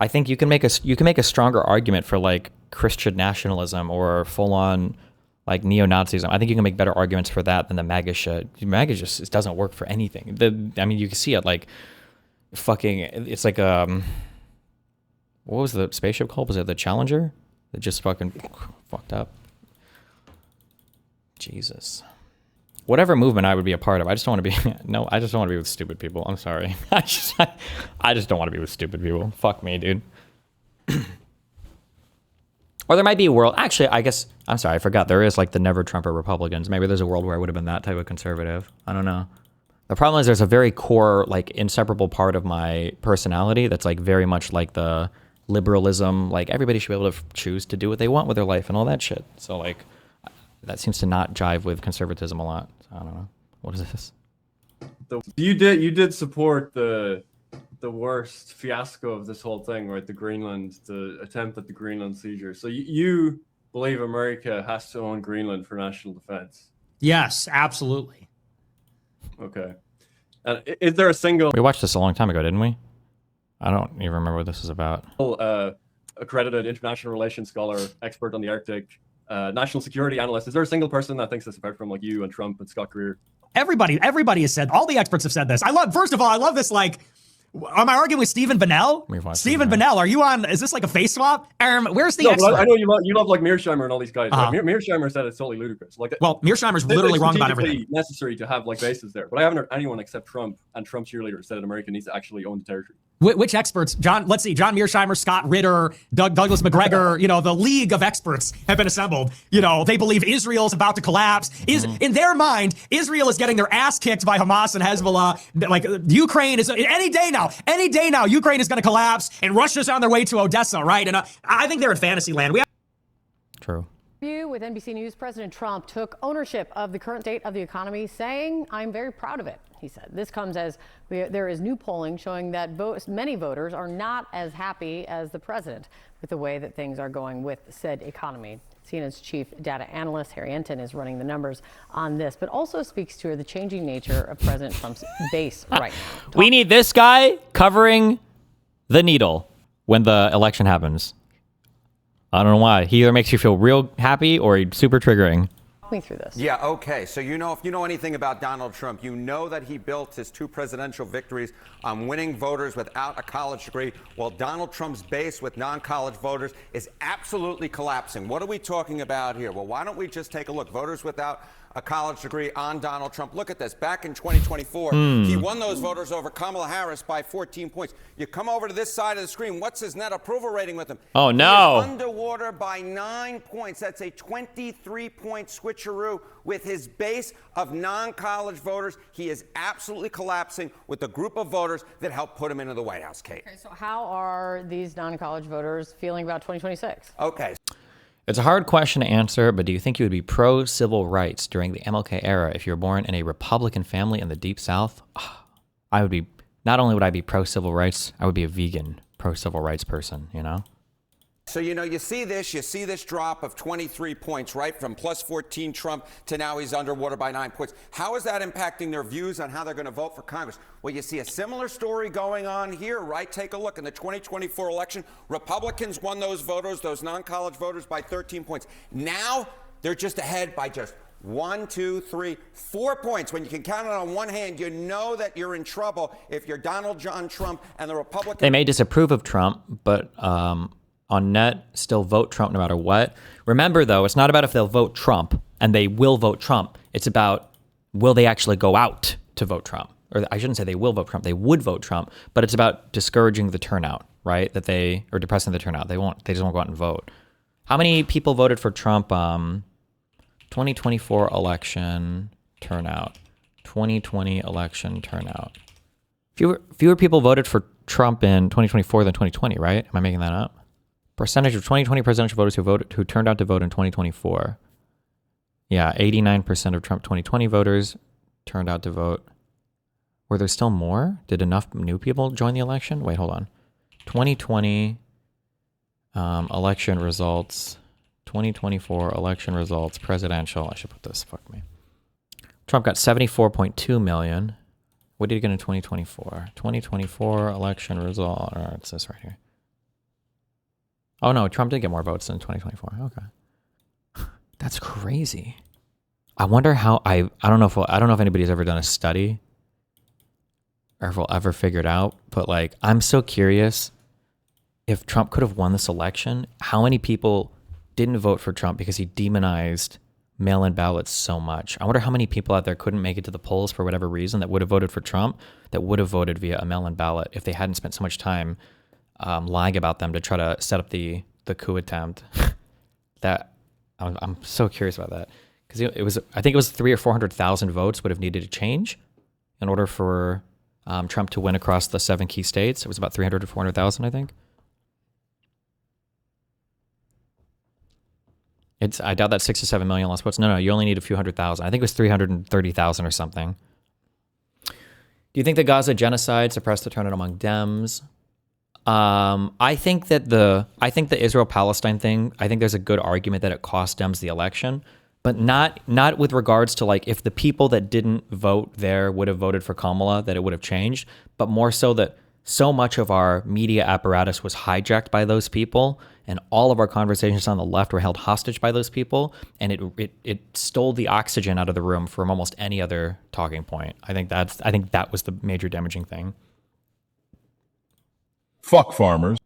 I think you can make a stronger argument for like Christian nationalism or full on like neo-Nazism. I think you can make better arguments for that than the MAGA shit. MAGA just, it doesn't work for anything. I mean, you can see it like fucking, it's like, what was the spaceship called? Was it the Challenger? That just fucking fucked up. Jesus. Whatever movement I would be a part of, I just don't want to be, no, I just don't want to be with stupid people. I'm sorry. I just don't want to be with stupid people. Fuck me, dude. Or there might be a world, actually, I guess, I'm sorry, I forgot. There is like the never Trumper Republicans. Maybe there's a world where I would have been that type of conservative. I don't know. The problem is there's a very core, like inseparable part of my personality that's like very much like the liberalism, like everybody should be able to choose to do what they want with their life and all that shit. So like, that seems to not jive with conservatism a lot. So I don't know. What is this? You did support the worst fiasco of this whole thing, right? The attempt at the Greenland seizure. So you believe America has to own Greenland for national defense? Yes, absolutely. Okay. And is there a single... We watched this a long time ago, didn't we? I don't even remember what this is about. Accredited international relations scholar, expert on the Arctic, national security analyst. Is there a single person that thinks this apart from like you and Trump and Scott Greer? Everybody has said, all the experts have said this. First of all, I love this, like, am I arguing with Stephen Bennell? Stephen Bennell, are you on, is this like a face swap? Where's the expert? I know you love like Mearsheimer and all these guys. Like, Mearsheimer said it's totally ludicrous. Like, well, Mearsheimer's literally wrong about everything. Necessary to have like bases there, but I haven't heard anyone except Trump and Trump cheerleaders said that America needs to actually own the territory. Which experts? Let's see. John Mearsheimer, Scott Ritter, Douglas McGregor, the league of experts have been assembled. They believe Israel's about to collapse. In their mind, Israel is getting their ass kicked by Hamas and Hezbollah. Like, Ukraine is, any day now, Ukraine is going to collapse and Russia's on their way to Odessa, right? And I think they're in fantasy land. True. With NBC News, President Trump took ownership of the current state of the economy, saying, "I'm very proud of it," he said. This comes as there is new polling showing that many voters are not as happy as the president with the way that things are going with said economy. CNN's chief data analyst, Harry Enton, is running the numbers on this, but also speaks to the changing nature of President Trump's base right now. We need this guy covering the needle when the election happens. I don't know why. He either makes you feel real happy or he's super triggering. Walk me through this. Yeah, okay. So if you know anything about Donald Trump, you know that he built his 2 presidential victories on winning voters without a college degree, while Donald Trump's base with non-college voters is absolutely collapsing. What are we talking about here? Well, why don't we just take a look? Voters without a college degree on Donald Trump. Look at this. Back in 2024, he won those voters over Kamala Harris by 14 points. You come over to this side of the screen. What's his net approval rating with him? Oh, no. He is underwater by 9 points. That's a 23-point switcheroo with his base of non-college voters. He is absolutely collapsing with the group of voters that helped put him into the White House, Kate. Okay, so how are these non-college voters feeling about 2026? Okay. It's a hard question to answer, but do you think you would be pro-civil rights during the MLK era if you were born in a Republican family in the Deep South? I would be, not only would I be pro-civil rights, I would be a vegan pro-civil rights person, you know? So, you see this drop of 23 points, right? From plus 14 Trump to now he's underwater by 9 points. How is that impacting their views on how they're going to vote for Congress? Well, you see a similar story going on here, right? Take a look. In the 2024 election, Republicans won those voters, those non-college voters, by 13 points. Now they're just ahead by just 1, 2, 3, 4 points. When you can count it on one hand, you know that you're in trouble if you're Donald John Trump and the Republicans. They may disapprove of Trump, but on net, still vote Trump no matter what. Remember, though, it's not about if they'll vote Trump, and they will vote Trump. It's about, will they actually go out to vote Trump? Or I shouldn't say they will vote Trump, they would vote Trump, but it's about discouraging the turnout, right? Or depressing the turnout. They just won't go out and vote. How many people voted for Trump? 2024 election turnout. 2020 election turnout. Fewer people voted for Trump in 2024 than 2020, right? Am I making that up? Percentage of 2020 presidential voters who turned out to vote in 2024. Yeah, 89% of Trump 2020 voters turned out to vote. Were there still more? Did enough new people join the election? Wait, hold on. 2020 election results. 2024 election results. Presidential. I should put this. Fuck me. Trump got 74.2 million. What did he get in 2024? 2024 election result. Or it's this right here. Oh no, Trump did get more votes in 2024. Okay. That's crazy. I wonder how I don't know if anybody's ever done a study or if we'll ever figure it out, but like I'm so curious if Trump could have won this election, how many people didn't vote for Trump because he demonized mail-in ballots so much. I wonder how many people out there couldn't make it to the polls for whatever reason that would have voted for Trump, that would have voted via a mail-in ballot if they hadn't spent so much time lying about them to try to set up the coup attempt. That I'm so curious about that, because I think it was 300,000 or 400,000 votes would have needed to change in order for Trump to win across the 7 key states. It was about 300,000 to 400,000, I think. I doubt that 6 to 7 million lost votes. No, you only need a few 100,000. I think it was 330,000 or something. Do you think the Gaza genocide suppressed the turnout among Dems? I think the Israel-Palestine thing, I think there's a good argument that it cost Dems the election, but not with regards to like if the people that didn't vote there would have voted for Kamala, that it would have changed, but more so that so much of our media apparatus was hijacked by those people, and all of our conversations on the left were held hostage by those people, and it stole the oxygen out of the room from almost any other talking point. I think that was the major damaging thing. Fuck farmers.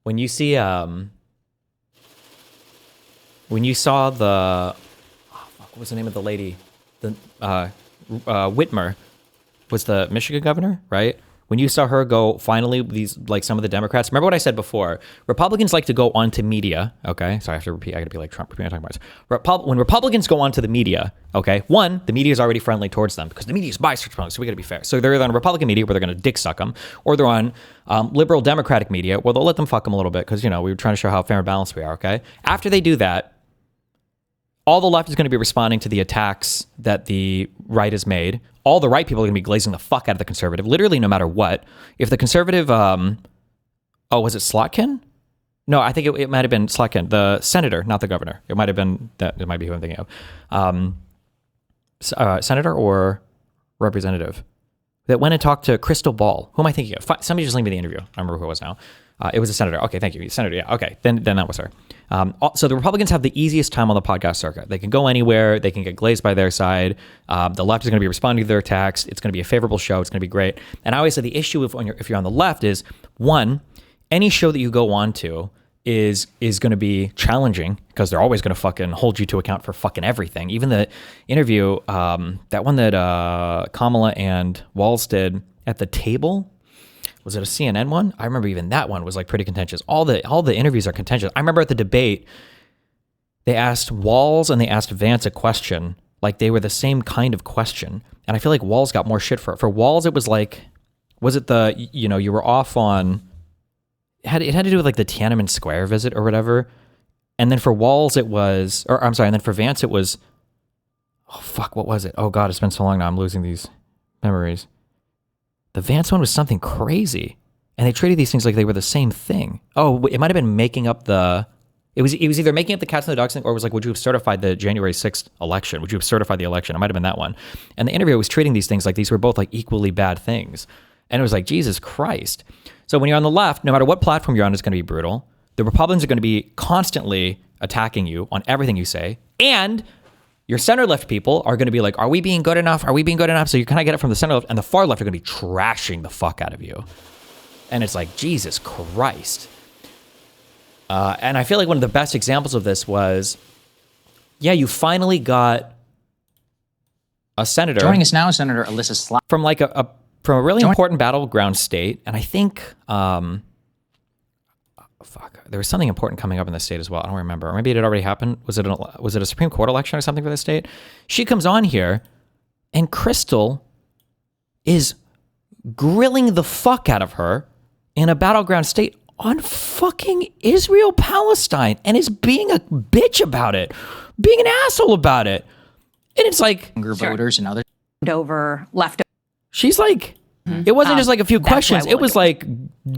When you see when you saw the what was the name of the lady? The Whitmer was the Michigan governor, right? when you saw her go, finally, these, like some of the Democrats, remember what I said before, Republicans like to go onto media, okay? Sorry, I have to repeat, I gotta be like Trump, talking about this. When Republicans go onto the media, okay, one, the media is already friendly towards them because the media is biased, so we gotta be fair. So they're either on Republican media where they're gonna dick suck them, or they're on liberal Democratic media where they'll let them fuck them a little bit because, we were trying to show how fair and balanced we are, okay? After they do that, all the left is going to be responding to the attacks that the right has made. All the right people are going to be glazing the fuck out of the conservative, literally no matter what. If the conservative, was it Slotkin? No, I think it might have been Slotkin, the senator, not the governor. It might have been that. It might be who I'm thinking of. Senator or representative that went and talked to Crystal Ball. Who am I thinking of? Somebody just leave me the interview. I don't remember who it was now. It was a senator. Okay, thank you. Senator, yeah. Okay, then that was her. So the Republicans have the easiest time on the podcast circuit. They can go anywhere. They can get glazed by their side. The left is going to be responding to their attacks. It's going to be a favorable show. It's going to be great. And I always say the issue if you're on the left is, one, any show that you go on to is going to be challenging because they're always going to fucking hold you to account for fucking everything. Even the interview, that one that Kamala and Walz did at the table. Was it a CNN one? I remember even that one was like pretty contentious. All the interviews are contentious. I remember at the debate, they asked Walz and they asked Vance a question, like they were the same kind of question. And I feel like Walz got more shit for it. For Walz, it was like, was it you were off on, it had to do with like the Tiananmen Square visit or whatever. And then for Walz it was, and then for Vance it was, oh fuck, what was it? Oh God, it's been so long now, I'm losing these memories. The Vance one was something crazy. And they treated these things like they were the same thing. Oh, it might have been making up it was either making up the cats and the dogs thing, or it was like, would you have certified the January 6th election? Would you have certified the election? It might have been that one. And the interviewer was treating these things like these were both like equally bad things. And it was like, Jesus Christ. So when you're on the left, no matter what platform you're on, it's going to be brutal. The Republicans are going to be constantly attacking you on everything you say. And your center left people are going to be like, are we being good enough? Are we being good enough? So you kind of get it from the center left, and the far left are going to be trashing the fuck out of you. And it's like, Jesus Christ. And I feel like one of the best examples of this was, you finally got a senator. Joining us now is Senator Alyssa Slack. From like from a really important battleground state. And I think, there was something important coming up in the state as well. I don't remember. Or maybe it had already happened. Was it a Supreme Court election or something for the state? She comes on here, and Crystal is grilling the fuck out of her in a battleground state on fucking Israel-Palestine, and is being a bitch about it, being an asshole about it. And it's like... voters and others. Left. She's like... It wasn't just like a few questions. It was like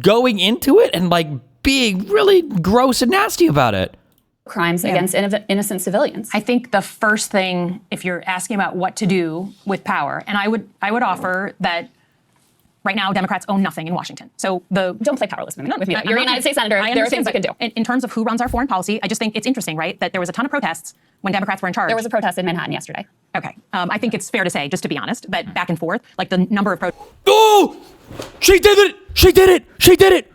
going into it and like being really gross and nasty about it. Crimes against innocent civilians. I think the first thing, if you're asking about what to do with power, and I would offer that right now Democrats own nothing in Washington. So don't play powerless with me. You're a United States senator. There are things you can do. In terms of who runs our foreign policy, I just think it's interesting, right, that there was a ton of protests when Democrats were in charge. There was a protest in Manhattan yesterday. Okay. I think it's fair to say, just to be honest, that back and forth, like the number of protests. Oh! She did it! She did it! She did it!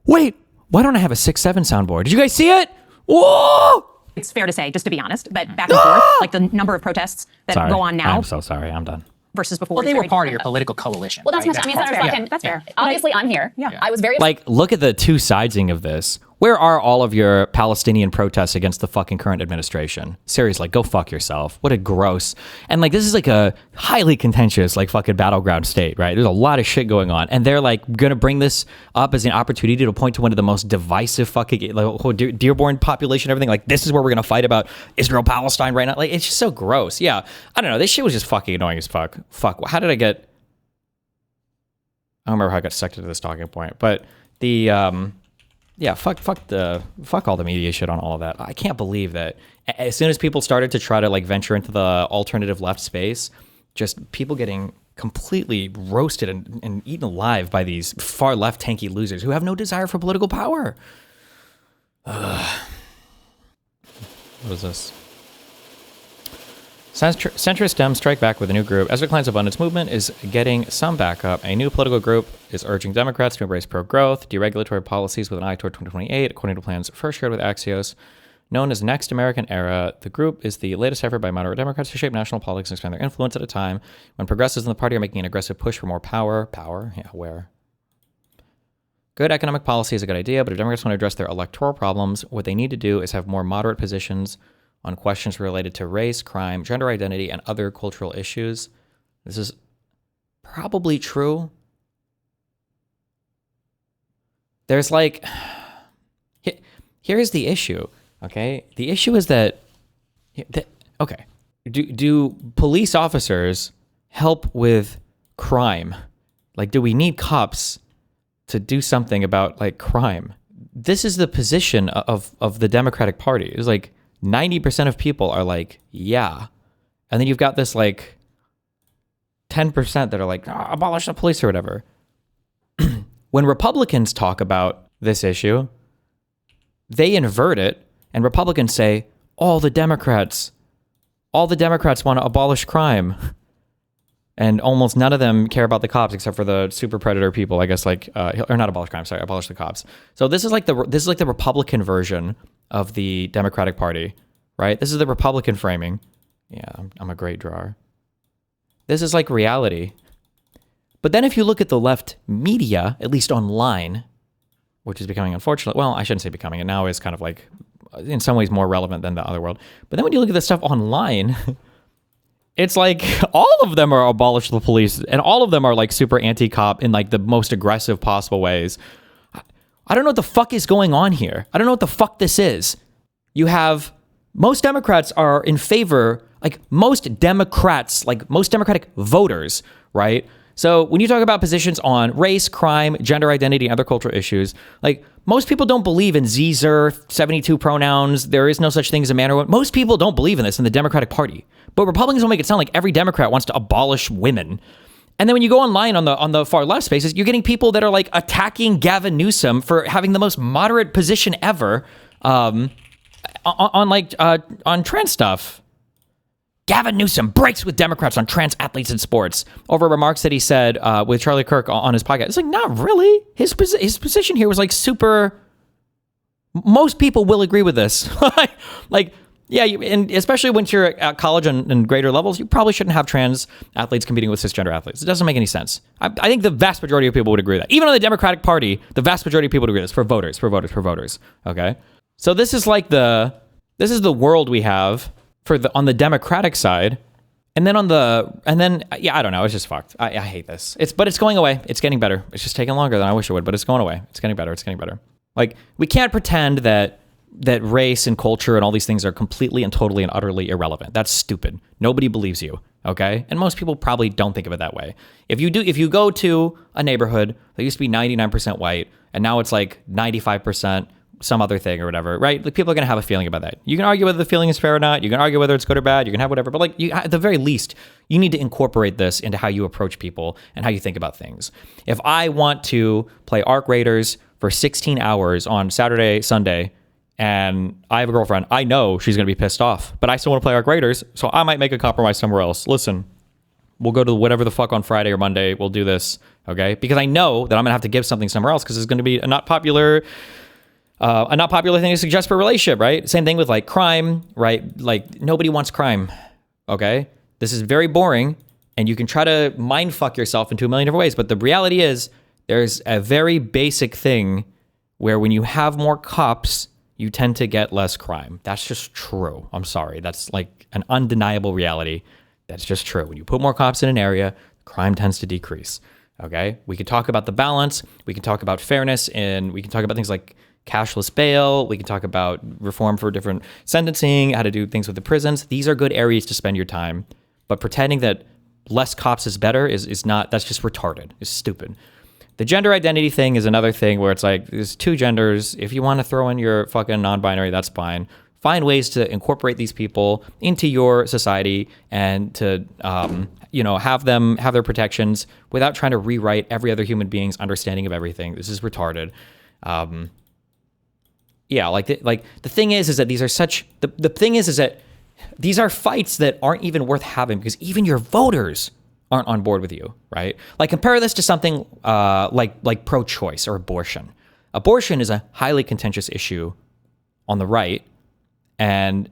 Wait, why don't I have a 6-7 soundboard? Did you guys see it? Whoa! It's fair to say, just to be honest, that back and forth, like the number of protests that go on now. I'm so sorry. I'm done. Versus before. Well, they were part of your political coalition. Well, that's right? Senator Slotkin. That's fair. Obviously, I'm here. Yeah. I was very... Like, look at the two sidesing of this. Where are all of your Palestinian protests against the fucking current administration? Seriously, like, go fuck yourself. What a gross... And, like, this is, like, a highly contentious, like, fucking battleground state, right? There's a lot of shit going on. And they're, like, gonna bring this up as an opportunity to point to one of the most divisive fucking... Like, whole Dearborn population, everything. Like, this is where we're gonna fight about Israel-Palestine right now. Like, it's just so gross. Yeah. I don't know. This shit was just fucking annoying as fuck. Fuck. How did I get... I don't remember how I got sucked into this talking point. But the... Yeah, fuck all the media shit on all of that. I can't believe that as soon as people started to try to like venture into the alternative left space, just people getting completely roasted and eaten alive by these far left tanky losers who have no desire for political power. What is this? Centrist Dems strike back with a new group. Ezra Klein's Abundance Movement is getting some backup. A new political group is urging Democrats to embrace pro-growth, deregulatory policies with an eye toward 2028, according to plans first shared with Axios. Known as Next American Era, the group is the latest effort by moderate Democrats to shape national politics and expand their influence at a time when progressives in the party are making an aggressive push for more power. Power? Yeah, where? Good economic policy is a good idea, but if Democrats want to address their electoral problems, what they need to do is have more moderate positions on questions related to race, crime, gender identity, and other cultural issues. This is probably true. There's like... Here's the issue, okay? The issue is that... Okay. Do police officers help with crime? Like, do we need cops to do something about, like, crime? This is the position of the Democratic Party. It's like 90% of people are like, yeah. And then you've got this, like, 10% that are like, abolish the police or whatever. When Republicans talk about this issue, they invert it, and Republicans say, all the Democrats want to abolish crime. And almost none of them care about the cops except for the super predator people, I guess, like, or not abolish crime, sorry, abolish the cops. So this is like the Republican version of the Democratic Party, right? This is the Republican framing. Yeah, I'm a great drawer. This is like reality. But then if you look at the left media, at least online, which is becoming unfortunate, well, I shouldn't say becoming, it now is kind of like, in some ways, more relevant than the other world. But then when you look at this stuff online, it's like all of them are abolish the police, and all of them are like super anti-cop in like the most aggressive possible ways. I don't know what the fuck is going on here. I don't know what the fuck this is. You have most Democrats are in favor, like most Democratic voters, right? So when you talk about positions on race, crime, gender identity, and other cultural issues, like most people don't believe in Zer 72 pronouns. There is no such thing as a man or woman. Most people don't believe in this in the Democratic Party. But Republicans will make it sound like every Democrat wants to abolish women. And then when you go online on the far left spaces, you're getting people that are like attacking Gavin Newsom for having the most moderate position ever on trans stuff. Gavin Newsom breaks with Democrats on trans athletes in sports over remarks that he said with Charlie Kirk on his podcast. It's like, not really. His position here was like super. Most people will agree with this. Yeah, and especially when you're at college and greater levels, you probably shouldn't have trans athletes competing with cisgender athletes. It doesn't make any sense. I think the vast majority of people would agree with that. Even on the Democratic Party, the vast majority of people would agree with this for voters. Okay, so this is the world we have on the Democratic side, and then I don't know. It's just fucked. I hate this. But it's going away. It's getting better. It's just taking longer than I wish it would, but it's going away. It's getting better. Like, we can't pretend that race and culture and all these things are completely and totally and utterly irrelevant. That's stupid. Nobody believes you, okay? And most people probably don't think of it that way. If you go to a neighborhood that used to be 99% white, and now it's like 95% some other thing or whatever, right? Like, people are going to have a feeling about that. You can argue whether the feeling is fair or not. You can argue whether it's good or bad. You can have whatever. But like, at the very least, you need to incorporate this into how you approach people and how you think about things. If I want to play Arc Raiders for 16 hours on Saturday, Sunday, and I have a girlfriend, I know she's going to be pissed off, but I still want to play Arc Raiders, so I might make a compromise somewhere else. Listen, we'll go to whatever the fuck on Friday or Monday. We'll do this, okay? Because I know that I'm going to have to give something somewhere else because it's going to be a not popular thing to suggest for a relationship, right? Same thing with like crime, right? Like, nobody wants crime, okay? This is very boring, and you can try to mind fuck yourself into a million different ways, but the reality is there's a very basic thing where when you have more cops, you tend to get less crime. That's just true. I'm sorry. That's like an undeniable reality. That's just true. When you put more cops in an area, crime tends to decrease, okay? We could talk about the balance. We can talk about fairness, and we can talk about things like cashless bail. We can talk about reform for different sentencing, how to do things with the prisons. These are good areas to spend your time. But pretending that less cops is better is not, that's just retarded. It's stupid. The gender identity thing is another thing where it's like, there's two genders. If you want to throw in your fucking non-binary, that's fine. Find ways to incorporate these people into your society and to, have their protections without trying to rewrite every other human being's understanding of everything. This is retarded. The thing is that these are such, the thing is that these are fights that aren't even worth having because even your voters aren't on board with you, right? Like, compare this to something like pro-choice or abortion. Abortion is a highly contentious issue on the right, And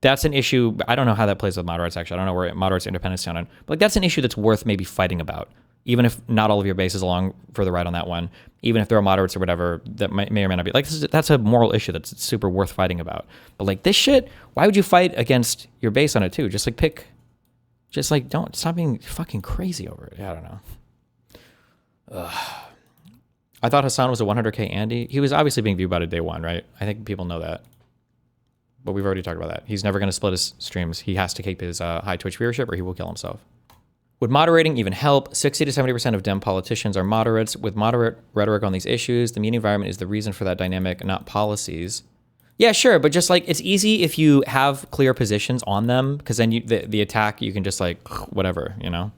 that's an issue. I don't know how that plays with moderates, actually. I don't know where moderates independents stand on. But like, that's an issue that's worth maybe fighting about. Even if not all of your base is along for the ride on that one. Even if there are moderates or whatever that may or may not be. Like, that's a moral issue that's super worth fighting about. But like this shit, why would you fight against your base on it too? Just like don't stop being fucking crazy over it. I don't know. Ugh. I thought Hassan was a 100K Andy. He was obviously being viewed by day one, right? I think people know that. But we've already talked about that. He's never going to split his streams. He has to keep his high Twitch viewership or he will kill himself. Would moderating even help? 60 to 70% of Dem politicians are moderates. With moderate rhetoric on these issues, the media environment is the reason for that dynamic, not policies. Yeah, sure, but just like it's easy if you have clear positions on them, because then the attack, you can just like, whatever, you know?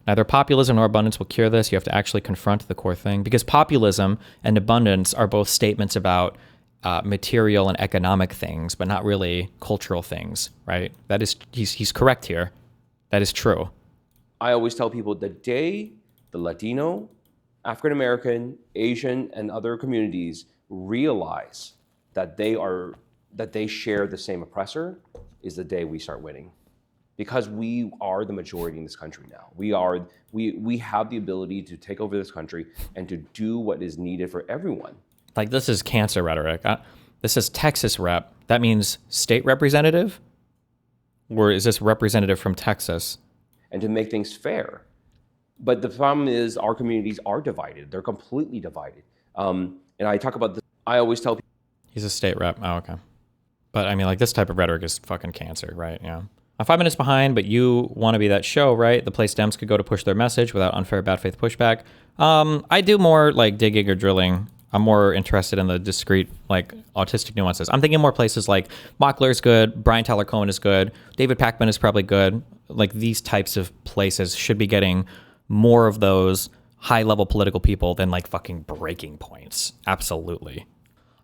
Neither populism nor abundance will cure this. You have to actually confront the core thing, because populism and abundance are both statements about material and economic things, but not really cultural things, right? That is, he's correct here. That is true. I always tell people the day the Latino, African American, Asian, and other communities realize that they share the same oppressor is the day we start winning. Because we are the majority in this country now. We have the ability to take over this country and to do what is needed for everyone. Like, this is cancer rhetoric. This is Texas rep. That means state representative? Or is this representative from Texas? And to make things fair. But the problem is our communities are divided. They're completely divided. And I talk about this. I always tell people. He's a state rep. Oh, okay. But I mean, like, this type of rhetoric is fucking cancer, right? Yeah. I'm 5 minutes behind, but you want to be that show, right? The place Dems could go to push their message without unfair bad faith pushback. I do more like digging or drilling. I'm more interested in the discrete, like, autistic nuances. I'm thinking more places like Mockler is good, Brian Tyler Cohen is good, David Pakman is probably good. Like, these types of places should be getting more of those high-level political people than, like, fucking breaking points. Absolutely.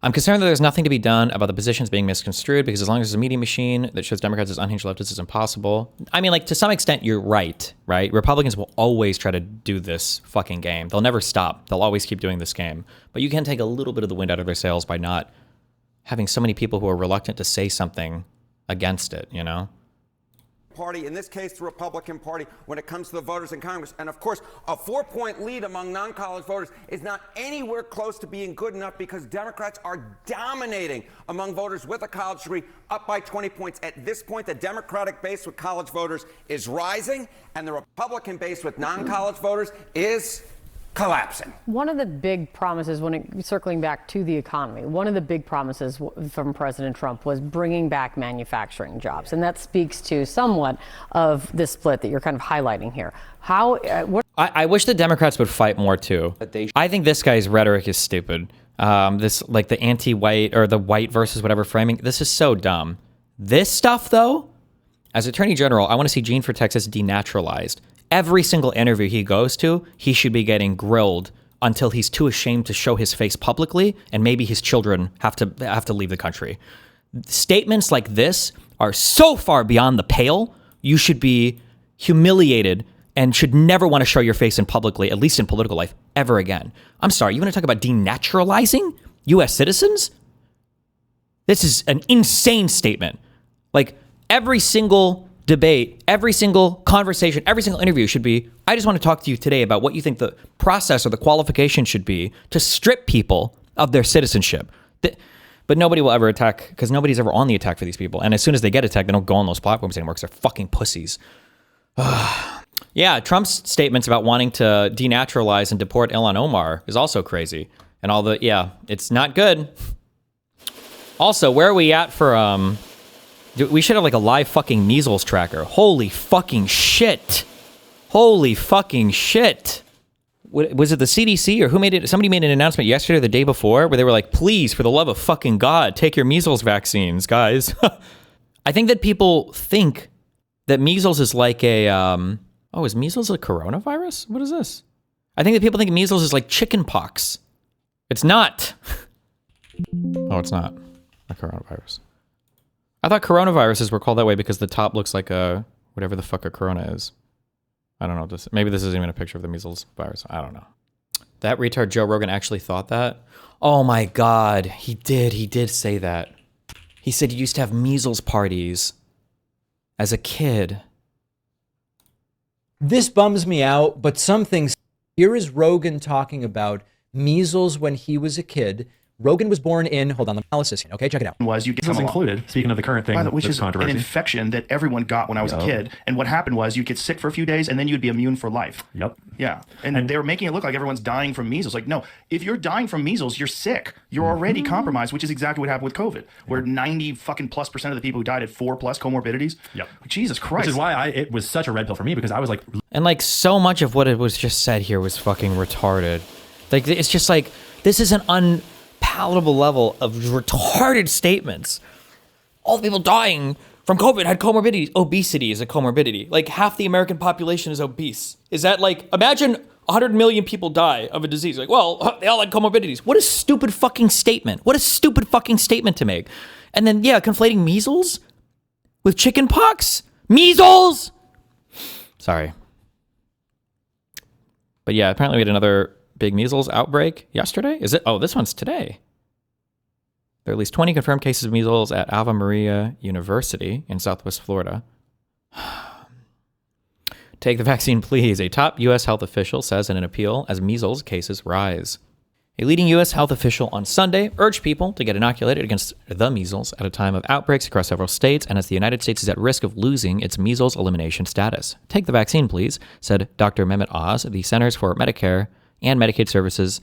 I'm concerned that there's nothing to be done about the positions being misconstrued, because as long as there's a media machine that shows Democrats as unhinged leftists, it's impossible. I mean, like, to some extent, you're right? Republicans will always try to do this fucking game. They'll never stop. They'll always keep doing this game. But you can take a little bit of the wind out of their sails by not having so many people who are reluctant to say something against it, you know? Party, in this case the Republican Party, when it comes to the voters in Congress. And of course, a 4-point lead among non-college voters is not anywhere close to being good enough, because Democrats are dominating among voters with a college degree, up by 20 points. At this point, the Democratic base with college voters is rising, and the Republican base with non-college voters is collapsing. One of the big promises, circling back to the economy, one of the big promises from President Trump was bringing back manufacturing jobs. And that speaks to somewhat of this split that you're kind of highlighting here. I wish the Democrats would fight more too. I think this guy's rhetoric is stupid. This, like, the anti-white or the white versus whatever framing, this is so dumb. This stuff, though, as Attorney General, I want to see Gene for Texas denaturalized. Every single interview he goes to, he should be getting grilled until he's too ashamed to show his face publicly, and maybe his children have to leave the country. Statements like this are so far beyond the pale. You should be humiliated and should never want to show your face in publicly, at least in political life, ever again. I'm sorry, you want to talk about denaturalizing U.S. citizens? This is an insane statement. Like, every single debate, every single conversation, every single interview should be, I just want to talk to you today about what you think the process or the qualification should be to strip people of their citizenship. But nobody will ever attack, because nobody's ever on the attack for these people. And as soon as they get attacked, they don't go on those platforms anymore because they're fucking pussies. Yeah, Trump's statements about wanting to denaturalize and deport Ilhan Omar is also crazy. And it's not good. Also, where are we at for, we should have like a live fucking measles tracker. Holy fucking shit. Holy fucking shit. Was it the CDC or who made it? Somebody made an announcement yesterday or the day before where they were like, please, for the love of fucking God, take your measles vaccines, guys. I think that people think that measles is like a, is measles a coronavirus? What is this? I think that people think measles is like chicken pox. It's not. Oh, it's not a coronavirus. I thought coronaviruses were called that way because the top looks like a whatever the fuck a corona is. I don't know. Maybe this isn't even a picture of the measles virus. I don't know. That retard Joe Rogan actually thought that? Oh my God. He did say that. He said he used to have measles parties as a kid. This bums me out, but some things. Here is Rogan talking about measles when he was a kid. Rogan was born in, hold on, the analysis here. Okay, check it out. Was you get included, speaking of the current thing, which is an infection that everyone got when I was a kid. And what happened was you'd get sick for a few days and then you'd be immune for life. Yep. Yeah. And they were making it look like everyone's dying from measles. Like, no, if you're dying from measles, you're sick. You're already compromised, which is exactly what happened with COVID, where 90+ % of the people who died had 4+ comorbidities. Yep. Jesus Christ. Which is why it was such a red pill for me, because I was like... And like so much of what it was just said here was fucking retarded. Like, it's just like, this is an unpalatable level of retarded statements. All the people dying from COVID had comorbidities. Obesity is a comorbidity. Like, half the American population is obese. Is that like, imagine 100 million people die of a disease. Like, well, they all had comorbidities. What a stupid fucking statement. What a stupid fucking statement to make. And then, yeah, conflating measles with chicken pox. Measles! Sorry. But yeah, apparently we had another big measles outbreak yesterday. Is it? Oh, this one's today. There are at least 20 confirmed cases of measles at Ave Maria University in Southwest Florida. Take the vaccine, please. A top U.S. health official says in an appeal as measles cases rise. A leading U.S. health official on Sunday urged people to get inoculated against the measles at a time of outbreaks across several states and as the United States is at risk of losing its measles elimination status. Take the vaccine, please, said Dr. Mehmet Oz, the Centers for Medicare and Medicaid Services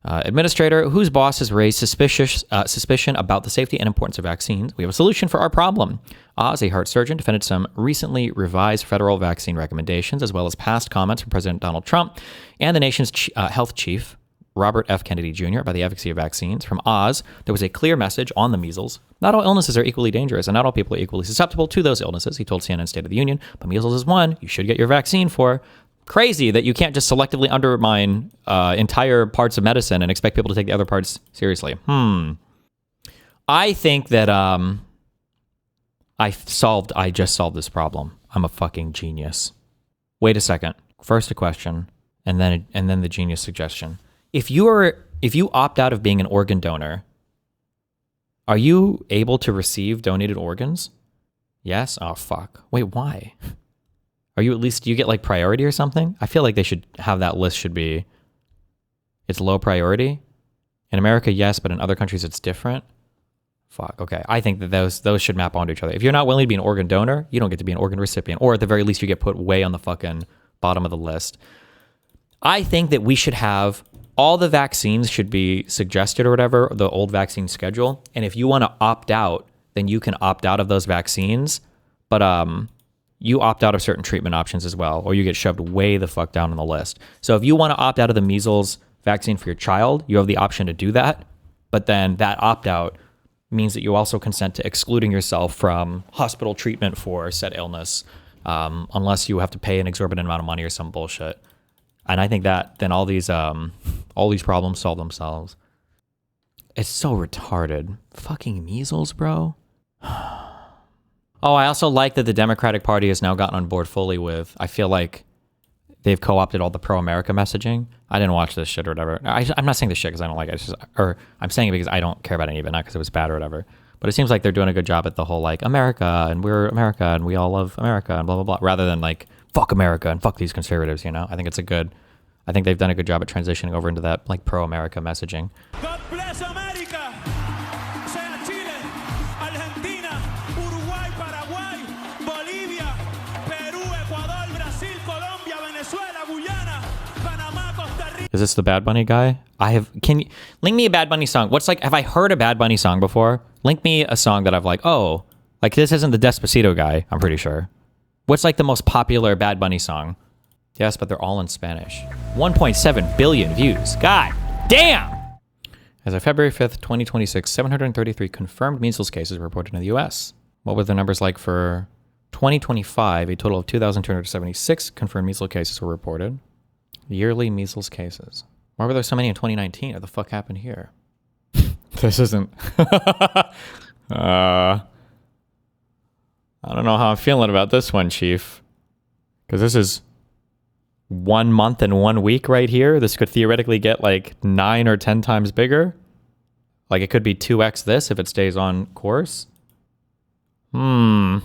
administrator, whose boss has raised suspicion about the safety and importance of vaccines. We have a solution for our problem. Oz, a heart surgeon, defended some recently revised federal vaccine recommendations, as well as past comments from President Donald Trump and the nation's health chief, Robert F. Kennedy Jr., about the efficacy of vaccines. From Oz, there was a clear message on the measles. Not all illnesses are equally dangerous, and not all people are equally susceptible to those illnesses, he told CNN State of the Union. But measles is one you should get your vaccine for. Crazy that you can't just selectively undermine entire parts of medicine and expect people to take the other parts seriously. I think that I just solved this problem. I'm a fucking genius. Wait a second. First a question, and then the genius suggestion. If you opt out of being an organ donor, are you able to receive donated organs? Yes? Oh, fuck. Wait, why? Are you at least, do you get like priority or something? I feel like they should have that list should be, it's low priority. In America, yes, but in other countries it's different. Fuck, okay. I think that those should map onto each other. If you're not willing to be an organ donor, you don't get to be an organ recipient, or at the very least you get put way on the fucking bottom of the list. I think that we should have, all the vaccines should be suggested or whatever, the old vaccine schedule. And if you want to opt out, then you can opt out of those vaccines. But you opt out of certain treatment options as well, or you get shoved way the fuck down on the list. So if you want to opt out of the measles vaccine for your child, you have the option to do that. But then that opt out means that you also consent to excluding yourself from hospital treatment for said illness, unless you have to pay an exorbitant amount of money or some bullshit. And I think that then all these problems solve themselves. It's so retarded. Fucking measles, bro. Oh, I also like that the Democratic Party has now gotten on board fully with, I feel like they've co-opted all the pro-America messaging. I didn't watch this shit or whatever. I'm not saying this shit because I don't like it. Or I'm saying it because I don't care about any of it, not because it was bad or whatever. But it seems like they're doing a good job at the whole like America and we're America and we all love America and blah, blah, blah, rather than like fuck America and fuck these conservatives, you know? I think they've done a good job at transitioning over into that like pro-America messaging. God bless America. Sea Chile, Argentina, Uruguay, Paraguay, Bolivia, Peru, Ecuador, Brazil, Colombia, Venezuela, Guyana, Panama, Costa Rica. Is this the Bad Bunny guy? Can you link me a Bad Bunny song? Have I heard a Bad Bunny song before? Link me a song that I've like, oh, like this isn't the Despacito guy, I'm pretty sure. What's like the most popular Bad Bunny song? Yes, but they're all in Spanish. 1.7 billion views. God damn! As of February 5th, 2026, 733 confirmed measles cases were reported in the U.S. What were the numbers like for 2025? A total of 2,276 confirmed measles cases were reported. Yearly measles cases. Why were there so many in 2019? What the fuck happened here? This isn't... I don't know how I'm feeling about this one, Chief. Because this is 1 month and 1 week right here. This could theoretically get like 9 or 10 times bigger. Like it could be 2x this if it stays on course. Hmm.